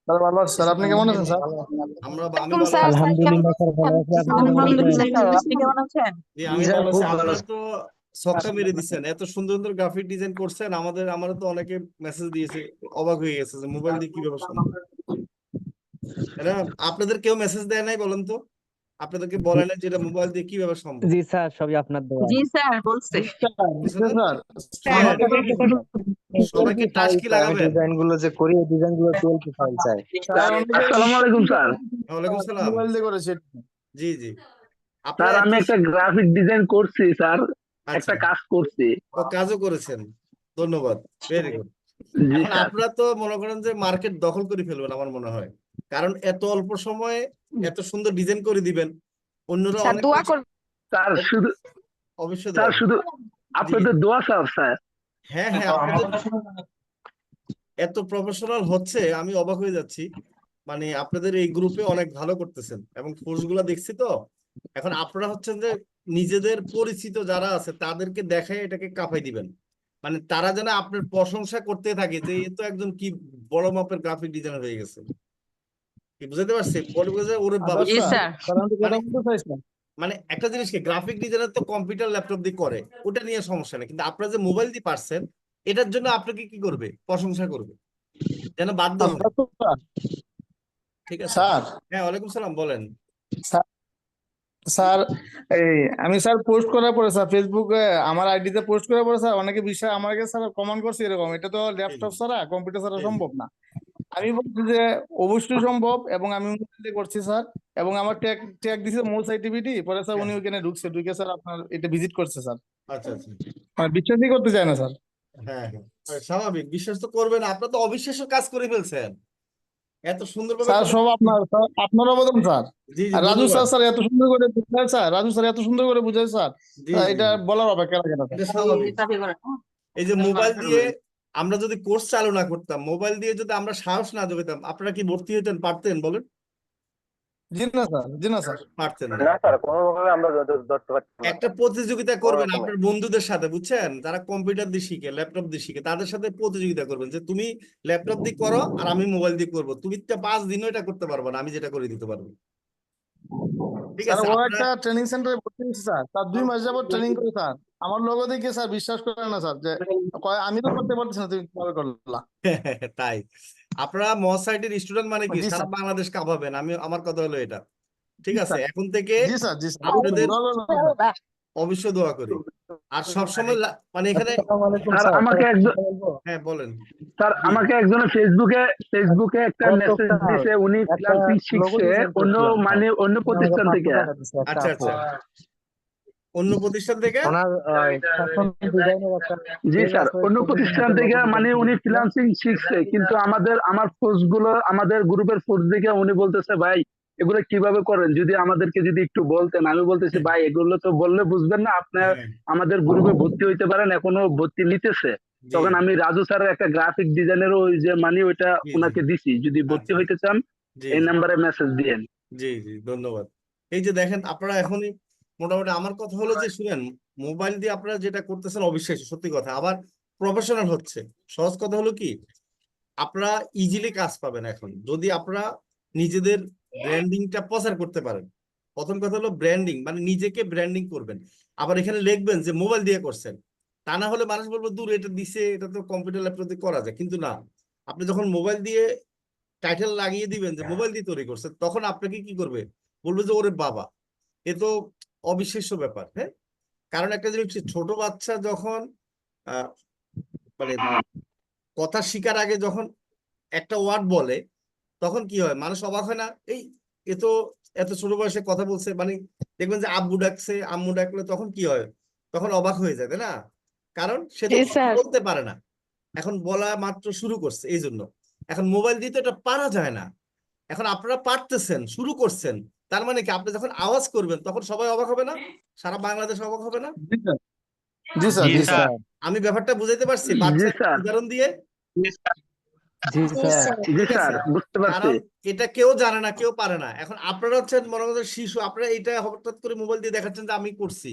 Sir ভালো আছি sir, আপনি কেমন আছেন স্যার? আমি ভালো স্যার আছি। আলহামদুলিল্লাহ স্যার, ভালো আছি। আপনি কেমন আছেন? আলহামদুলিল্লাহ স্যার, আপনি কেমন আছেন? জি জি আমি স্যার, ভালো খুব আছি। ভালো আপনারা আছি। তো ছক্কা মেরে দিচ্ছেন, এত সুন্দর সুন্দর গ্রাফিক ডিজাইন করছেন। আমারও তো অনেকে মেসেজ দিয়েছে, অবাক হয়ে গেছে যে মোবাইল দিয়ে কিভাবে সম্ভব। এটা আপনাদের কেউ মেসেজ দেয় নাই বলেন তো? আপনাদেরকে বলে নাই যেটা মোবাইল দিয়ে কিভাবে সম্ভব? জি স্যার, সবই আপনার দোয়া। জি স্যার বলছে। জি স্যার, বুঝছে জি না? স্যার। হ্যাঁ আমাকে তো সবাইকে টাচ ফাইল কি চাই, আমি লাগাবেন? ডিজাইন গুলো যে করি ওই ডিজাইন গুলো পিএলপি ফাইল চাই। স্যার অনেকে আসসালামু আলাইকুম স্যার। ওয়ালাইকুম সালাম। মোবাইল দিয়ে করেছে। জি জি। আপনারা স্যার এত আমি একটা গ্রাফিক ডিজাইন করছি স্যার, আচ্ছা, একটা কাজ করছি। ও কাজও করেছেন, ধন্যবাদ, ভেরি গুড। জি এখন স্যার। আপনারা তো মনে করেন যে মার্কেট দখল করে ফেলবেন আমার মনে হয়, কারণ এত অল্প সময়ে এত সুন্দর ডিজাইন করে দিবেন। অন্যরা স্যার অনেক দোয়া কষ্ট, করবেন। স্যার শুধু অবশ্যই স্যার দেওয়া হবে। শুধু জি জি। আপনাদের দোয়া স্যার স্যার। হ্যাঁ হ্যাঁ, আপনাদের এত প্রফেশনাল হচ্ছে আমি অবাক হয়ে যাচ্ছি। মানে আপনাদের এই গ্রুপে অনেক ভালো করতেছেন এবং পোস্ট গুলা দেখছি তো। এখন আপনারা হচ্ছেন যে নিজেদের পরিচিত যারা আছে তাদেরকে দেখায় এটাকে কাঁপাই দিবেন, মানে তারা যেন আপনার প্রশংসা করতে থাকে যে এ তো একজন কি বড় মাপের গ্রাফিক ডিজাইনার হয়ে গেছে। কি বুঝাতে পারছি? বলবো যে ওরে বাবা আদর্শ জি স্যার, স্যার। স্যার আমি তো কথা মানে বলতে চাইছিলাম। মানে একটা জিনিস কি, গ্রাফিক ডিজাইনার তো কম্পিউটার ল্যাপটপ দিয়ে করে, ওটা নিয়ে সমস্যা নেই, কিন্তু আপনারা যে মোবাইল দিয়ে পারছেন এটার জন্য আপনাকে কি করবে, প্রশংসা করবে, যেন বাধ্য হয়। আদর্শ স্যার, ঠিক আছে। স্যার, হ্যাঁ ওয়ালাইকুম সালাম, বলেন। স্যার, স্যার, এই আমি স্যার পোস্ট করার পরে স্যার ফেসবুকে আমার আইডিতে পোস্ট করার পরে স্যার অনেকে বিষয় আমাকে স্যার কমেন্ট করছে এরকম, এটা তো জি জি ল্যাপটপ ছাড়া কম্পিউটার ছাড়া জি জি সম্ভব না। আমি বলছি যে অবশ্যই সম্ভব, এবং আমি মোবাইল দিয়ে করছি স্যার। এবং আমার ট্যাগ ট্যাগ দিছে মোস আইটিভিটি, পরে স্যার হ্যাঁ উনি হ্যাঁ। ওখানে ঢুকছে, ঢুকে স্যার আপনার এটা ভিজিট করছে স্যার। আচ্ছা আচ্ছা। মানে বিশ্বাসই করতে চায় না স্যার। হ্যাঁ হ্যাঁ, স্বাভাবিক, বিশ্বাস তো করবেন, আপনারা তো অবিশ্বাস্য কাজ করে ফেলছেন এত সুন্দরভাবে স্যার করে। সব আপনার স্যার, আপনার অবদান স্যার। জি জি, আর রাজু ধন্যবাদ। স্যার, স্যার এত সুন্দর করে বুঝায় স্যার, রাজু স্যার এত সুন্দর করে বুঝায় স্যার। জি জি এটা জি, বলার অপেক্ষা রাখে না স্যার। এটা স্বাভাবিক। চাকরি করেন। এই যে মোবাইল দিয়ে আমরা যদি কোর্স চালু না করতাম, মোবাইল দিয়ে যদি আমরা সাহস না যোগাতাম, আপনারা কি ভর্তি হইতেন পারতেন বলেন? জি না স্যার, জি না স্যার। পারতেন না। না স্যার, কোনোভাবে আমরা ধরতে পারছি না একটা স্যার, প্রতিযোগিতা কোনো করবেন রকমে। আপনার বন্ধুদের সাথে, বুঝছেন, যারা কম্পিউটার দিয়ে শিখে, ল্যাপটপ দিয়ে শিখে, তাদের সাথে প্রতিযোগিতা করবেন যে তুমি ল্যাপটপ দিয়ে করো আর আমি মোবাইল দিয়ে করবো, তুমি তো 5 দিনও এটা করতে পারবে না, আমি যেটা করে দিতে পারবো। ঠিক স্যার আছে ও আপনারা। একটা ট্রেনিং সেন্টারে ভর্তি হয়েছে স্যার, তার 2 মাস যাবত ট্রেনিং করে স্যার। আমার লোগো দেখে স্যার বিশ্বাস করে না স্যার, যে কয় আমি তো করতে পারতেছি না, তুমি কিভাবে করলা? তাই? আপনারা মহাসাইটের স্টুডেন্ট মানে কি জি সারা স্যার, বাংলাদেশ কাঁপাবেন, আমার কথা হলো এটা। ঠিক জি আছে, স্যার, এখন থেকে জি স্যার, জি স্যার, আপনাদের দোয়া করবেন স্যার। অবশ্যই দোয়া করি। আর সবসময় মানে এখানে। আসসালামু আলাইকুম স্যার স্যার, স্যার আমাকে একটা একজন কথা বলবো? হ্যাঁ বলেন। স্যার জি আমাকে একজনে ফেসবুকে একটা মেসেজ স্যার দিছে, উনি একটা ফ্রিল্যান্সিং লোগো শিখছে ডিজাইন অন্য করছিলাম স্যার, মানে অন্য উনি আমাকে প্রতিষ্ঠান 500 থেকে। টাকা দিচ্ছে একটা আচ্ছা আপু। আচ্ছা, অন্য প্রতিষ্ঠান থেকে। ওনার ফ্যাশন ডিজাইনের একটা জি পেজ স্যার, আছে, ওই অন্য পেজের জন্য প্রতিষ্ঠান একটা থেকে, লোগো ডিজাইন মানে করে উনি দিচ্ছিলাম। ফ্রিল্যান্সিং শিখছে, কিন্তু আমার পোস্ট গুলো, আমাদের গ্রুপের পোস্ট দেখে উনি বলতেছে ভাই এগুলো কিভাবে করেন, যদি আমাদেরকে যদি একটু বলতেন। আমি বলতেছি ভাই এগুলো তো বললে বুঝবেন না, আপনার হ্যাঁ আমাদের গ্রুপে ভর্তি হইতে পারেন, এখনো ভর্তি নিতেছে। জি তখন আমি রাজু স্যারের একটা গ্রাফিক ডিজাইনেরও ওই যে মানে ওইটা জি জি। ওনাকে দিছি, যদি ভর্তি আচ্ছা হইতে চান জি এই জি নাম্বারে মেসেজ দিয়েন। জি জি, ধন্যবাদ। এই যে দেখেন আপনারা এখনই মোটামুটি, আমার কথা হলো যে শুনেন, মোবাইল দিয়ে আপনারা যেটা করতেছেন অবিশ্বাস্য সত্যি কথা, আবার প্রফেশনাল হচ্ছে। সহজ কথা হলো কি, আপনারা ইজিলি কাজ পাবেন এখন যদি আপনারা নিজেদের ব্র্যান্ডিংটা প্রচার করতে পারেন। প্রথম কথা হলো ব্র্যান্ডিং, মানে নিজেকে ব্র্যান্ডিং করবেন, আবার এখানে লিখবেন যে মোবাইল দিয়ে করছেন। তা না হলে মানুষ বলবে দূর, এটা দিছে, এটা তো কম্পিউটার ল্যাপটপ দিয়ে করা যায়, কিন্তু না। আপনি যখন মোবাইল দিয়ে টাইটেল লাগিয়ে দিবেন যে মোবাইল দিয়ে তৈরি করছে, তখন আপনাকে কি করবে, বলবে যে ওরে বাবা, এ তো অবিশ্বাস্য ব্যাপার। হ্যাঁ, কারণ একটা জিনিস হচ্ছে, ছোট বাচ্চা যখন আহ, মানে কথা শিকার আগে যখন একটা ওয়ার্ড বলে, তখন কি হয়, মানুষ অবাক হয় না? এই, এ তো এত ছোট বয়সে কথা বলছে, মানে দেখবেন যে আব্বু ডাকছে আম্মু ডাকলে তখন কি হয়, তখন অবাক হয়ে যায়, তাই না? কারণ সে তো জি কথা স্যার। বলতে পারে না, এখন বলা মাত্র শুরু করছে, এই জন্য। এখন মোবাইল দিয়ে তো এটা পারা যায় না। এখন আপনারা পারতেছেন, শুরু করছেন, তার মানে কি আপনি যখন আওয়াজ করবেন তখন সবাই অবাক হবে না? সারা বাংলাদেশ অবাক হবে না? জি স্যার, জি স্যার, জি জি স্যার। স্যার, আমি ব্যাপারটা বুঝাইতে পারছি জি বাচ্চা স্যার। উদাহরণ দিয়ে? জি স্যার, জি ঠিক স্যার, আছে, বুঝতে পারছি। কারণ এটা কেউ জানে না, কেউ পারে না। এখন আপনারা হচ্ছেন মনে করেন শিশু, আপনারা এটা হঠাৎ করে মোবাইল দিয়ে দেখাচ্ছেন যে আমি করছি,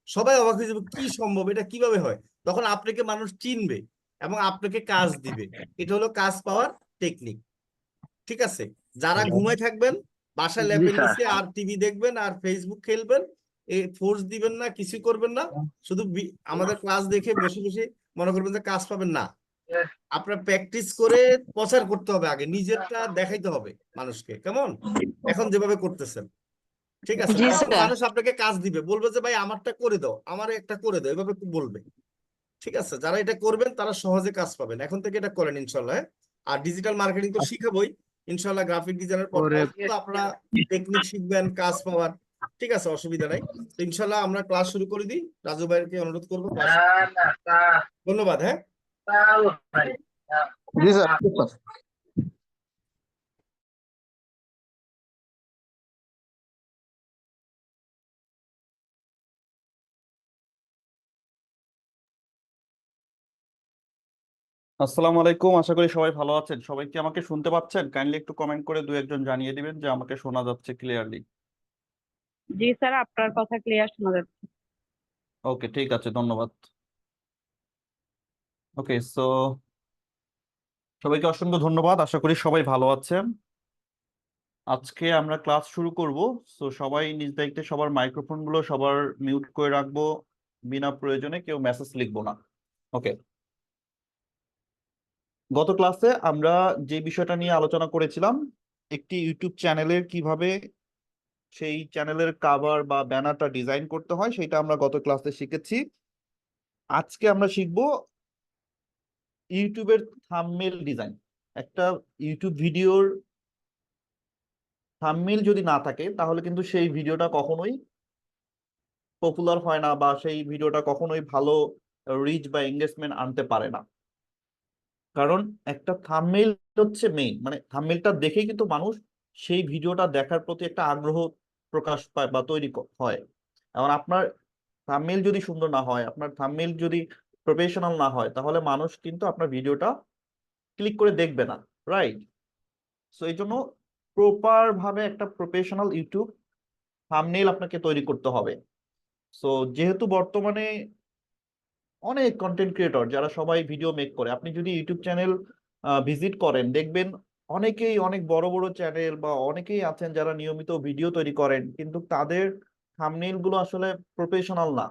সবাই অবাক হয়ে যাবে, কি সম্ভব, এটা কিভাবে হয়? তখন আপনাকে মানুষ চিনবে এবং আপনাকে কাজ দিবে। এটা হলো কাজ পাওয়ার টেকনিক। ঠিক আছে? যারা ঘুমায় থাকবেন বাসায় জি ল্যাপের স্যার। নিচে আর টিভি দেখবেন আর ফেসবুক খেলবেন, এই ফোর্স দিবেন না, কিছু করবেন না, শুধু আমাদের ক্লাস দেখে বসে বসে মনে করবেন যে কাজ পাবেন না। আপনার প্র্যাকটিস করে প্রচার করতে হবে, আগে নিজেরটা দেখাইতে হবে মানুষকে, কেমন এখন যেভাবে করতেছেন, ঠিক আছে? জি তখন স্যার। মানুষ আপনাকে কাজ দিবে, বলবে যে ভাই আমারটা করে দাও, আমার একটা করে দাও, এভাবে বলবে, ঠিক আছে? যারা এটা করবেন তারা সহজে কাজ পাবেন, এখন থেকে এটা করেন ইনশাল্লাহ, হ্যাঁ? আর ডিজিটাল মার্কেটিং তো শিখাবই ইনশাল্লাহ, গ্রাফিক ডিজাইনের পর ওরে তো আপনারা টেকনিক শিখবেন কাজ পাওয়ার, ঠিক আছে? অসুবিধা নাই। তো ইনশাল্লাহ আমরা ক্লাস শুরু করে দিই, রাজু ভাইকে অনুরোধ করবো ক্লাস। ধন্যবাদ, হ্যাঁ। জি স্যার, সুপার। আসসালামু আলাইকুম, আশা করি সবাই ভালো আছেন। সবাই কি আমাকে শুনতে পাচ্ছেন? কাইন্ডলি একটু কমেন্ট করে দু একজন জানিয়ে দিবেন যে আমাকে শোনা যাচ্ছে ক্লিয়ারলি। জি স্যার, আপনার কথা ক্লিয়ার শোনা যাচ্ছে। ওকে, ঠিক আছে, ধন্যবাদ। ওকে, সো সবাইকে অসংখ্য ধন্যবাদ, আশা করি সবাই ভালো আছেন। আজকে আমরা ক্লাস শুরু করব। সো সবাই নিজ দায়িত্বে সবার মাইক্রোফোন গুলো সবার মিউট করে রাখবো, বিনা প্রয়োজনে কেউ মেসেজ লিখবো না। ওকে, গত ক্লাসে আমরা যে বিষয়টা নিয়ে আলোচনা করেছিলাম, একটি ইউটিউব চ্যানেলের কিভাবে সেই চ্যানেলের কাভার বা ব্যানারটা ডিজাইন করতে হয় সেটা আমরা গত ক্লাসে শিখেছি। আজকে আমরা শিখব ইউটিউবের থাম্বনেল ডিজাইন। একটা ইউটিউব ভিডিওর থাম্বনেল যদি না থাকে তাহলে কিন্তু সেই ভিডিওটা কখনোই পপুলার হয় না, বা সেই ভিডিওটা কখনোই ভালো রিচ বা এঙ্গেজমেন্ট আনতে পারে না। কারণ একটা থাম্বনেল হচ্ছে মেইন, মানে থাম্বনেলটা দেখেই কিন্তু মানুষ সেই ভিডিওটা দেখার প্রতি একটা আগ্রহ প্রকাশ পায় বা তৈরি হয়। এখন আপনার থাম্বনেল যদি সুন্দর না হয়, আপনার থাম্বনেল যদি প্রফেশনাল না হয়, তাহলে মানুষ কিন্তু আপনার ভিডিওটা ক্লিক করে দেখবে না, রাইট? সো এই জন্য প্রপার ভাবে একটা প্রফেশনাল ইউটিউব থাম্বনেল আপনাকে তৈরি করতে হবে। সো যেহেতু বর্তমানে অনেক কন্টেন্ট ক্রিয়েটর যারা সবাই ভিডিও মেক করে, আপনি যদি ইউটিউব চ্যানেল ভিজিট করেন দেখবেন অনেকেই অনেক বড় বড় চ্যানেল বা অনেকেই আছেন যারা নিয়মিত ভিডিও তৈরি করেন, কিন্তু তাদের থাম্বনেল গুলো আসলে প্রফেশনাল না।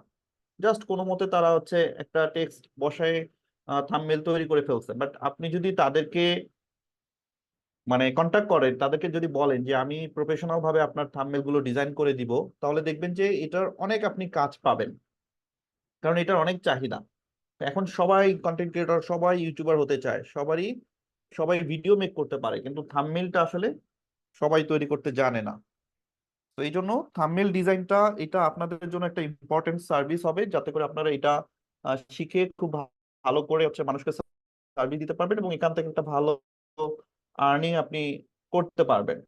জাস্ট কোনো মতে তারা হচ্ছে একটা টেক্সট বসায় থাম্বনেল তৈরি করে ফেলছে। বাট আপনি যদি তাদেরকে মানে কন্টাক্ট করেন, তাদেরকে যদি বলেন যে আমি প্রফেশনাল ভাবে আপনার থাম্বনেল গুলো ডিজাইন করে দিব, তাহলে দেখবেন যে এটার অনেক আপনি কাজ পাবেন, কারণ এটার অনেক চাহিদা। এখন সবাই কন্টেন্ট ক্রিয়েটর, সবাই ইউটিউবার হতে চায়, সবাই ভিডিও মেক করতে পারে, কিন্তু থাম্বনেলটা আসলে সবাই তৈরি করতে জানে না। তো এই জন্য থাম্বনেল ডিজাইনটা এটা আপনাদের জন্য একটা ইম্পর্টেন্ট সার্ভিস হবে, যাতে করে আপনারা এটা শিখে খুব ভালো করে হচ্ছে মানুষকে সার্ভিস দিতে পারবেন এবং এখান থেকে একটা ভালো আর্নিং আপনি করতে পারবেন।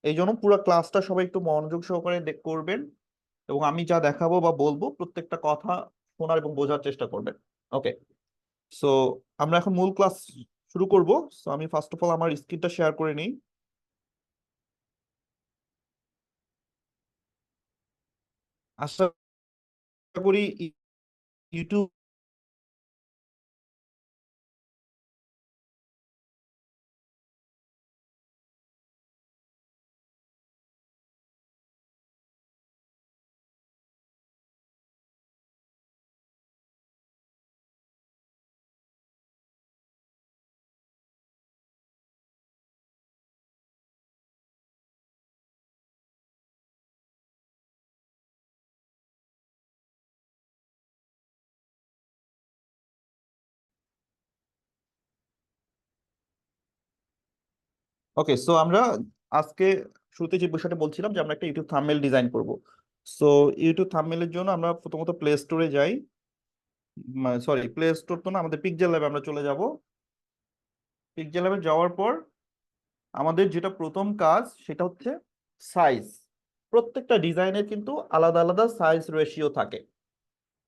এই জন্য পুরো ক্লাসটা সবাই একটু মনোযোগ সহকারে করবেন, এবং আমি যা দেখাবো বা বলবো প্রত্যেকটা কথা শোনার এবং বোঝার চেষ্টা করবেন। ওকে, সো আমরা এখন মূল ক্লাস শুরু করব। সো আমি ফার্স্ট অফ অল আমার স্ক্রিনটা শেয়ার করে নিই। আশা করি ইউটিউব ওকে, সো আমরা আজকে শুরুতে যে বিষয়টা বলছিলাম যে আমরা একটা ইউটিউব থাম্বনেল ডিজাইন করব। সো ইউটিউব থাম্বনেলের জন্য আমরা প্রথমত প্লে স্টোরে যাই, সরি প্লে স্টোর তো না, আমাদের পিক্সেল ল্যাবে আমরা চলে যাব। পিক্সেল ল্যাবে যাওয়ার পর আমাদের যেটা প্রথম কাজ সেটা হচ্ছে সাইজ। প্রত্যেকটা ডিজাইনের কিন্তু আলাদা আলাদা সাইজ রেশিও থাকে,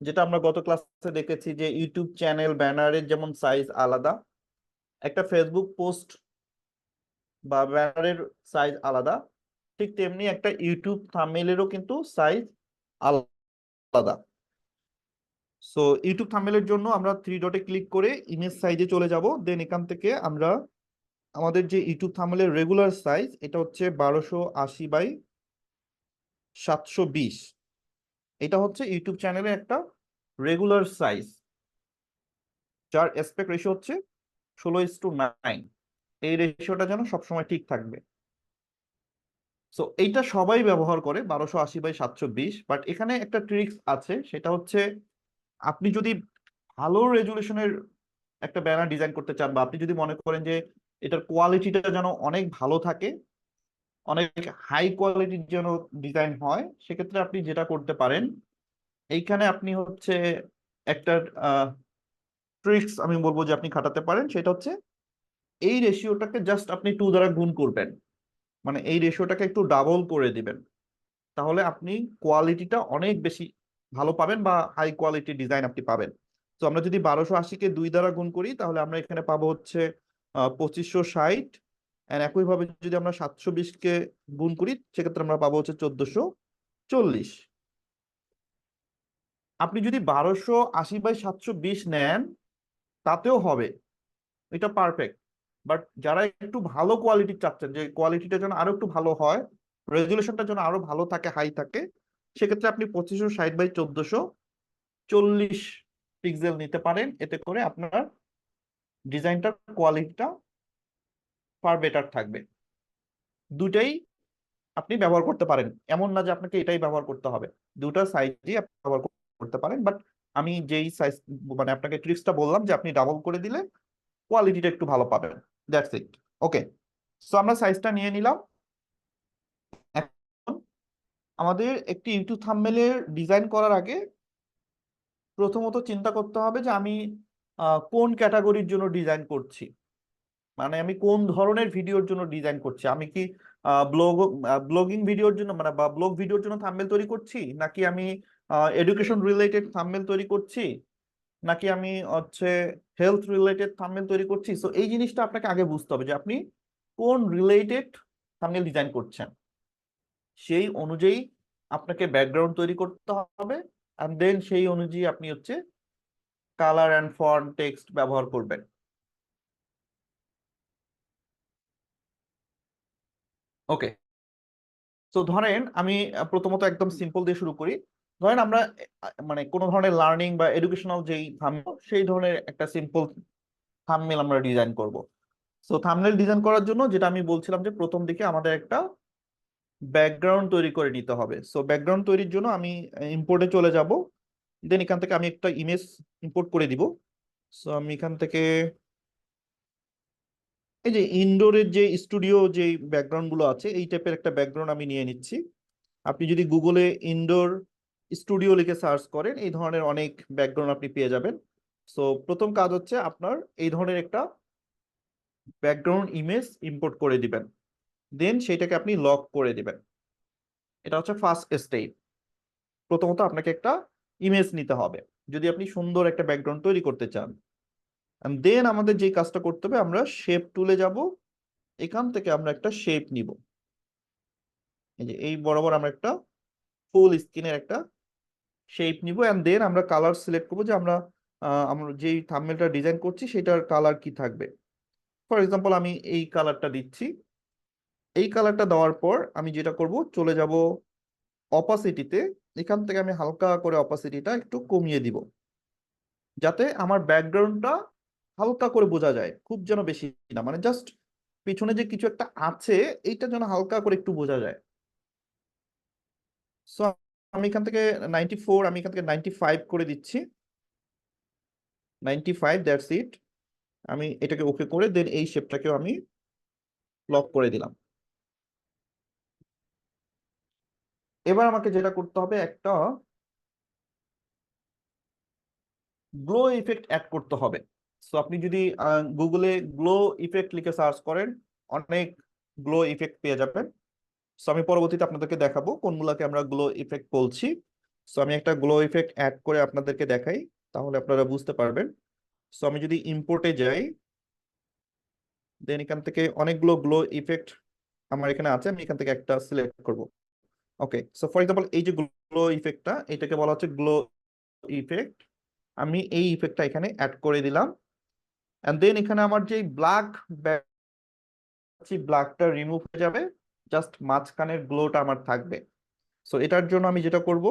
যেটা আমরা গত ক্লাসে দেখেছি যে ইউটিউব চ্যানেল ব্যানারের যেমন সাইজ আলাদা, একটা ফেসবুক পোস্ট বা ব্যানারের সাইজ আলাদা, ঠিক তেমনি একটা ইউটিউব থাম্বনেলেরও কিন্তু সাইজ আলাদা। সো ইউটিউব থাম্বনেলের জন্য আমরা থ্রি ডটে ক্লিক করে ইমেজ সাইজে চলে যাব, দেন এখান থেকে আমরা আমাদের যে ইউটিউব থাম্বনেলের রেগুলার সাইজ এটা হচ্ছে 1280x720। এটা হচ্ছে ইউটিউব চ্যানেলের একটা রেগুলার সাইজ, যার অ্যাসপেক্ট রেশিও হচ্ছে 16:9। এই রেশিওটা যেন সবসময় ঠিক থাকবে। সো এইটা সবাই ব্যবহার করে 1280x720, বাট এখানে একটা ট্রিক্স আছে, সেটা হচ্ছে আপনি যদি ভালো রেজুলেশনের একটা ব্যানার ডিজাইন করতে চান, বা আপনি যদি মনে করেন যে এটার কোয়ালিটিটা যেন অনেক ভালো থাকে, অনেক হাই কোয়ালিটির যেন ডিজাইন হয়, সেক্ষেত্রে আপনি যেটা করতে পারেন, এইখানে আপনি হচ্ছে একটা ট্রিক্স আমি বলবো যে আপনি খাটাতে পারেন, সেটা হচ্ছে এই রেশিওটাকে জাস্ট আপনি 2 দ্বারা গুণ করবেন, মানে এই রেশিওটাকে একটু ডাবল করে দিবেন, তাহলে আপনি কোয়ালিটিটা অনেক বেশি ভালো পাবেন বা হাই কোয়ালিটির ডিজাইন আপনি পাবেন। তো আমরা যদি 1280-কে 2 দ্বারা গুণ করি, তাহলে আমরা এখানে পাবো হচ্ছে 2560, এন্ড একইভাবে যদি আমরা 720-কে গুণ করি, সেক্ষেত্রে আমরা পাবো হচ্ছে 1440। আপনি যদি 1280x720 নেন তাতেও হবে, এটা পারফেক্ট। বাট যারা একটু ভালো কোয়ালিটি চাচ্ছেন, যে কোয়ালিটিটা যেন আরো একটু ভালো হয়, রেজুলেশনটা যেন আরো ভালো থাকে, হাই থাকে, সেক্ষেত্রে আপনি 2560x1440 পিক্সেল নিতে পারেন। এতে করে আপনার ডিজাইনটার কোয়ালিটিটা ফার বেটার থাকবে। দুটাই আপনি ব্যবহার করতে পারেন, এমন না যে আপনাকে এটাই ব্যবহার করতে হবে, দুটা সাইজই আপনি ব্যবহার করতে পারেন। বাট আমি যেই সাইজ মানে আপনাকে ট্রিক্সটা বললাম যে আপনি ডাবল করে দিলে কোয়ালিটিটা একটু ভালো পাবেন, দ্যাটস ইট। ওকে, সো আমরা সাইজটা নিয়ে নিলাম। এখন আমাদের একটি ইউটিউব থাম্বনেলের ডিজাইন করার আগে প্রথমত চিন্তা করতে হবে যে আমি কোন ক্যাটাগরির জন্য ডিজাইন করছি, মানে আমি কোন ধরনের ভিডিওর জন্য ডিজাইন করছি। আমি কি ব্লগিং ভিডিওর জন্য, মানে বা ব্লগ ভিডিওর জন্য থাম্বনেল তৈরি করছি, নাকি আমি এডুকেশন রিলেটেড থাম্বনেল তৈরি করছি, নাকি আমি হচ্ছে হেলথ রিলেটেড থাম্বনেল তৈরি করছি। সো এই জিনিসটা আপনাকে আগে বুঝতে হবে যে আপনি কোন রিলেটেড থাম্বনেল ডিজাইন করছেন। সেই অনুযায়ী আপনাকে ব্যাকগ্রাউন্ড তৈরি করতে হবে, এন্ড দেন সেই অনুযায়ী আপনি হচ্ছে কালার অ্যান্ড ফন্ট টেক্সট ব্যবহার করবেন। ওকে, তো ধরেন আমি প্রথমত একদম সিম্পল দিয়ে শুরু করি। ধরেন আমরা মানে কোনো ধরনের লার্নিং বা এডুকেশনাল যেই থাম্বনেল, সেই ধরনের একটা সিম্পল থাম্বনেল আমরা ডিজাইন করব। সো থাম্বনেল ডিজাইন করার জন্য যেটা আমি বলছিলাম যে প্রথম দিকে আমাদের একটা ব্যাকগ্রাউন্ড তৈরি করে নিতে হবে। সো ব্যাকগ্রাউন্ড তৈরির জন্য আমি ইম্পোর্টে চলে যাব, দেন এখান থেকে আমি একটা ইমেজ ইম্পোর্ট করে দিব। সো আমি এখান থেকে এই যে ইনডোরের যে স্টুডিও যে ব্যাকগ্রাউন্ড গুলো আছে, এই টাইপের একটা ব্যাকগ্রাউন্ড আমি নিয়ে নিচ্ছি। আপনি যদি গুগলে ইনডোর স্টুডিও লিখে সার্চ করেন, এই ধরনের অনেক ব্যাকগ্রাউন্ড আপনি পেয়ে যাবেন। সো প্রথম কাজ হচ্ছে আপনার এই ধরনের একটা ব্যাকগ্রাউন্ড ইমেজ ইম্পোর্ট করে দিবেন, দেন সেইটাকে আপনি লক করে দিবেন। এটা হচ্ছে ফার্স্ট স্টেপ। প্রথমত আপনাকে একটা ইমেজ নিতে হবে যদি আপনি সুন্দর একটা ব্যাকগ্রাউন্ড তৈরি করতে চান। দেন আমাদের যে কাজটা করতে হবে, আমরা শেপ টুলে যাব, এখান থেকে আমরা একটা শেপ নিব। এই যে এই বরাবর আমরা একটা ফুল স্ক্রিনের একটা শেপ নিব, এন্ড দেন আমরা কালার সিলেক্ট করবো যে আমরা যেই থাম্বনেলটা ডিজাইন করছি সেটার কালার কি থাকবে। ফর এক্সাম্পল আমি এই কালারটা দিচ্ছি। এই কালারটা দেওয়ার পর আমি যেটা করব, চলে যাব অপাসিটিতে, এখান থেকে আমি হালকা করে অপাসিটিটা একটু কমিয়ে দিব, যাতে আমার ব্যাকগ্রাউন্ডটা হালকা করে বোঝা যায়, খুব যেন বেশি না, মানে জাস্ট পিছনে যে কিছু একটা আছে এইটা যেন হালকা করে একটু বোঝা যায়। সো আমি এখান থেকে 94, আমি এখান থেকে 95 করে দিচ্ছি, 95, দ্যাটস ইট। আমি এটাকে ওকে করে দেন এই শেপটাকেও আমি লক করে দিলাম। এবার আমাকে যেটা করতে হবে, একটা গ্লো ইফেক্ট অ্যাড করতে হবে। সো আপনি যদি গুগলে গ্লো ইফেক্ট লিখে সার্চ করেন, অনেক গ্লো ইফেক্ট পেয়ে যাবেন। সো আমি পরবর্তীতে আপনাদেরকে দেখাবো কোনগুলোকে আমরা গ্লো ইফেক্ট বলছি। সো আমি একটা গ্লো ইফেক্ট অ্যাড করে আপনাদেরকে দেখাই, তাহলে আপনারা বুঝতে পারবেন। সো আমি যদি ইম্পোর্টে যাই, দেন এখান থেকে অনেকগুলো গ্লো ইফেক্ট আমার এখানে আছে, আমি এখান থেকে একটা সিলেক্ট করব। ওকে, সো ফর এক্সাম্পল এই যে গ্লো ইফেক্টটা, এটাকে বলা হচ্ছে গ্লো ইফেক্ট। আমি এই ইফেক্টটা এখানে অ্যাড করে দিলাম, এন্ড দেন এখানে আমার যে ব্ল্যাক চাচ্ছি ব্ল্যাকটা রিমুভ হয়ে যাবে, জাস্ট মাঝখানের গ্লোটা আমার থাকবে। সো এটার জন্য আমি যেটা করব,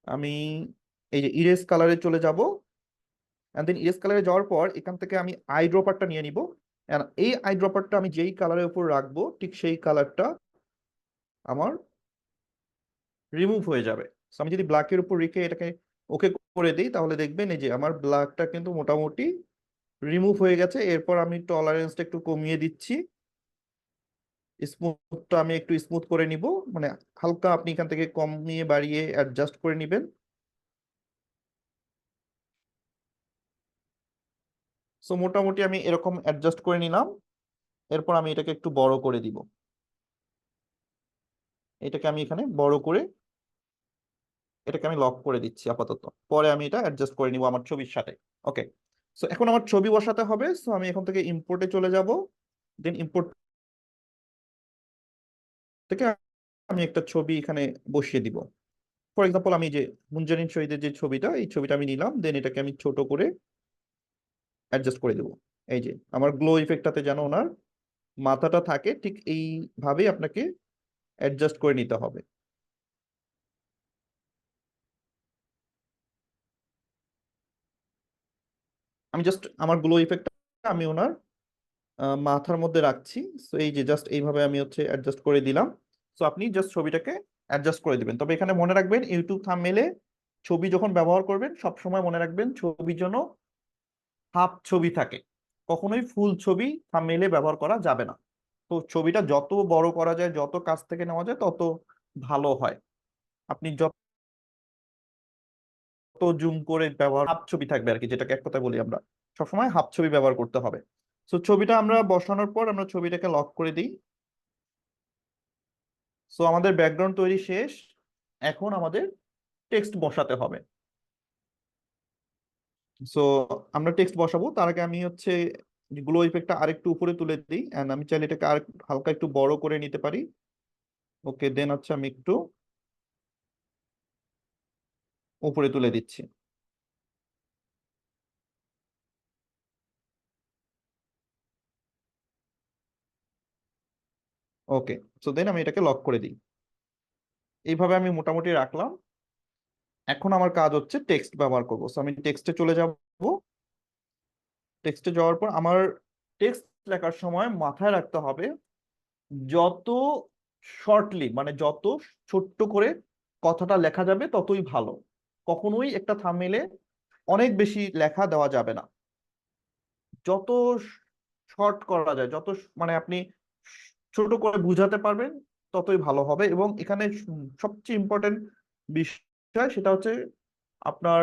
আমি এই যে ইরেজ কালারে চলে যাব, এন্ড দেন ইরেজ কালারে যাওয়ার পর এখান থেকে আমি আই ড্রপারটা নিয়ে নিব, এন্ড এই আই ড্রপারটা আমি যেই কালারের উপর রাখবো ঠিক সেই কালারটা আমার রিমুভ হয়ে যাবে। সো আমি যদি ব্ল্যাকের উপর রেখে এটাকে ওকে করে দিই, তাহলে দেখবেন এই যে আমার ব্ল্যাকটা কিন্তু মোটামুটি রিমুভ হয়ে গেছে। এরপর আমি টলারেন্সটা একটু কমিয়ে দিচ্ছি, স্মুথটা আমি একটু স্মুথ করে নিব, মানে হালকা আপনি এখান থেকে কমিয়ে বাড়িয়ে অ্যাডজাস্ট করে নিবেন। সো মোটামুটি আমি এরকম অ্যাডজাস্ট করে নিলাম। এরপর আমি এটাকে একটু বড় করে দিব, এটাকে আমি এখানে বড় করে এটাকে আমি লক করে দিচ্ছি আপাতত, পরে আমি এটা অ্যাডজাস্ট করে নিব আমার ছবির সাথে। ওকে, সো এখন আমার ছবি বসাতে হবে। সো আমি এখন থেকে ইম্পোর্টে চলে যাব, দেন ইম্পোর্ট থেকে আমি একটা ছবি এখানে বসিয়ে দিব। ফর এক্সাম্পল আমি যে মুনজারিন শহীদের যে ছবিটা, এই ছবিটা আমি নিলাম, দেন এটাকে আমি ছোট করে অ্যাডজাস্ট করে দেবো। এই যে আমার গ্লো ইফেক্টটাতে যেন ওনার মাথাটা থাকে, ঠিক এইভাবেই আপনাকে অ্যাডজাস্ট করে নিতে হবে। আমি জাস্ট আমার গ্লো ইফেক্টটা আমি ওনার মাথার মধ্যে রাখছি। সো এই যে জাস্ট এইভাবে আমি হচ্ছে অ্যাডজাস্ট করে দিলাম। সো আপনি জাস্ট ছবিটাকে অ্যাডজাস্ট করে দিবেন। তবে এখানে মনে রাখবেন, ইউটিউব থাম্বনেইলে ছবি যখন ব্যবহার করবেন সবসময় মনে রাখবেন ছবির জন্য হাফ ছবি থাকে, কখনোই ফুল ছবি থাম্বনেইলে ব্যবহার করা যাবে না। তো ছবিটা যত বড় করা যায়, যত কাছ থেকে নেওয়া যায় তত ভালো হয়। আপনি যত জুম করে ব্যবহার, হাফ ছবি থাকবে আর কি, যেটাকে এক কথায় বলি আমরা, সবসময় হাফ ছবি ব্যবহার করতে হবে। সো ছবিটা আমরা বসানোর পর আমরা ছবিটাকে লক করে দিই। সো আমাদের ব্যাকগ্রাউন্ড তৈরি শেষ, এখন আমাদের টেক্সট বসাতে হবে। সো আমরা টেক্সট বসাবো, তার আগে আমি হচ্ছে গ্লো ইফেক্টটা আরেকটু উপরে তুলে দিই, এন্ড আমি চাইলে এটাকে আর হালকা একটু বড় করে নিতে পারি। ওকে, দেন হচ্ছে আমি একটু উপরে তুলে দিচ্ছি। ওকে, সো দেন আমি এটাকে লক করে দিই। এইভাবে আমি মোটামুটি রাখলাম। এখন আমার কাজ হচ্ছে টেক্সট ব্যবহার করবো। সো আমি টেক্সটে চলে যাব। টেক্সটে যাওয়ার পর আমার টেক্সট লেখার সময় মাথায় রাখতে হবে, যত শর্টলি মানে যত ছোট্ট করে কথাটা লেখা যাবে ততই ভালো। কখনোই একটা থাম্বনেইলে অনেক বেশি লেখা দেওয়া যাবে না। যত শর্ট করা যায়, যত মানে আপনি ছোট করে বুঝাতে পারবেন ততই ভালো হবে। এবং এখানে সবচেয়ে ইম্পর্টেন্ট বিষয় সেটা হচ্ছে আপনার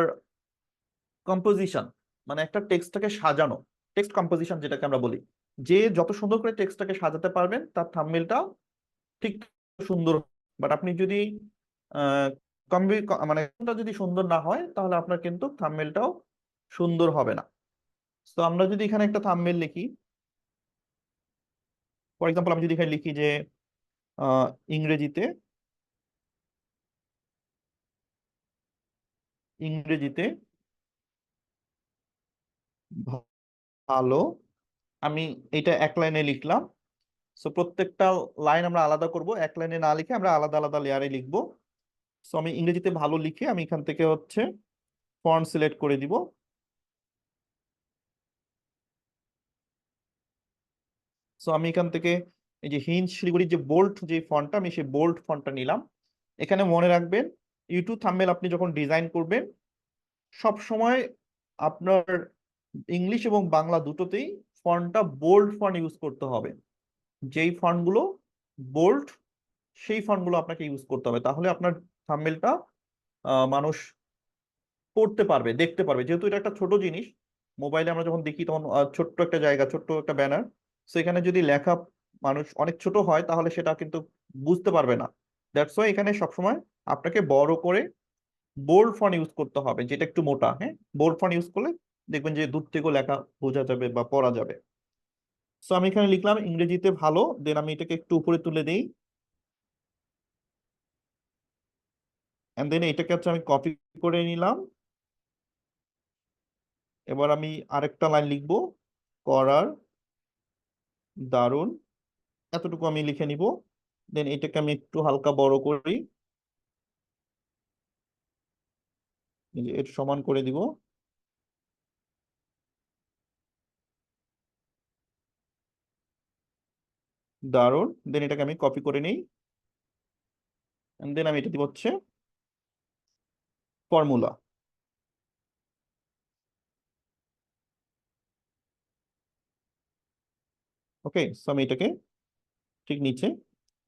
কম্পোজিশন, মানে একটা টেক্সটটাকে সাজানো, টেক্সট কম্পোজিশন যেটাকে আমরা বলি। যে যত সুন্দর করে টেক্সটটাকে সাজাতে পারবেন তার থাম্বনেইলটাও ঠিক সুন্দর। বাট আপনি যদি আহ মানে যদি সুন্দর না হয় তাহলে আপনার কিন্তু থাম্বনেইলটাও সুন্দর হবে না। তো আমরা যদি এখানে একটা থাম্বনেইল লিখি, ফর এক্সাম্পল আমি যদি এখানে লিখি যে আহ, ইংরেজিতে ইংরেজিতে ভালো, আমি এটা এক লাইনে লিখলাম। সো প্রত্যেকটা লাইন আমরা আলাদা করব, এক লাইনে না লিখে আমরা আলাদা আলাদা লেয়ারে লিখবো। সো আমি ইংরেজিতে ভালো লিখে আমি এখান থেকে হচ্ছে ফন্ট সিলেক্ট করে দিব। সো আমি এখান থেকে এই যে হিন্দ শিলিগুড়ির যে বোল্ড যে ফন্টটা, আমি সেই বোল্ড ফন্টটা নিলাম। এখানে মনে রাখবেন, ইউটিউব থাম্বনেল আপনি যখন ডিজাইন করবেন সব সময় আপনার ইংলিশ এবং বাংলা দুটোতেই ফন্টটা বোল্ড ফন্ট ইউজ করতে হবে। যেই ফন্টগুলো বোল্ড সেই ফন্টগুলো আপনাকে ইউজ করতে হবে, তাহলে আপনার থাম্বনেলটা মানুষ পড়তে পারবে, দেখতে পারবে। যেহেতু এটা একটা ছোট জিনিস, মোবাইলে আমরা যখন দেখি তখন ছোট্ট একটা জায়গা, ছোট্ট একটা ব্যানার, সেখানে যদি লেখা মানুষ অনেক ছোট হয় তাহলে সেটা কিন্তু বুঝতে পারবে না। দ্যাটস ওয়াই এখানে সবসময় আপনাকে বড় করে বোল্ড ফন্ট ইউজ করতে হবে, যেটা একটু মোটা। হ্যাঁ, বোল্ড ফন্ট ইউজ করলে দেখবেন যে দূর থেকেও লেখা বোঝা যাবে বা পড়া যাবে। সো আমি এখানে লিখলাম ইংরেজিতে ভালো, দেন আমি এটাকে একটু উপরে তুলে দিই, এন্ড দেন এটাকে হচ্ছে আমি কপি করে নিলাম। এবার আমি আরেকটা লাইন লিখবো, করার দারুণ এতটুকু আমি লিখে নিব, দেন এটাকে আমি একটু হালকা বড় করি, এই যে এর সমান করে দিব। দারুন, দেন এটাকে আমি কপি করে নিই, দেন আমি এটা দিব হচ্ছে ফর্মুলা। ওকে, সো আমি এটাকে ঠিক নিচে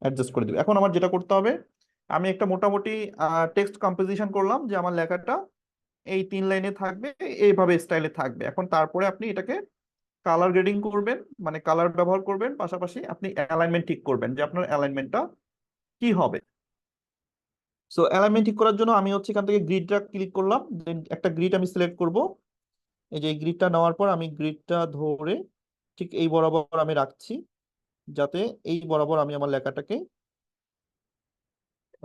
অ্যাডজাস্ট করে দিব। এখন আমার যেটা করতে হবে, আমি একটা মোটামুটি টেক্সট কম্পোজিশন করলাম যে আমার লেখাটা এই 3 লাইনে থাকবে, এইভাবে স্টাইলে থাকবে। এখন তারপরে আপনি এটাকে কালার গ্রেডিং করবেন, মানে কালার ব্যবহার করবেন, পাশাপাশি আপনি অ্যালাইনমেন্ট ঠিক করবেন যে আপনার অ্যালাইনমেন্টটা কি হবে। সো অ্যালাইনমেন্ট ঠিক করার জন্য আমি হচ্ছে এখান থেকে গ্রিডটা ক্লিক করলাম, দেন একটা গ্রিড আমি সিলেক্ট করব। এই যে গ্রিডটা নেওয়ার পর আমি গ্রিডটা ধরে ঠিক এই বরাবর আমি রাখছি, যাতে এই বরাবর আমি আমার লেখাটাকে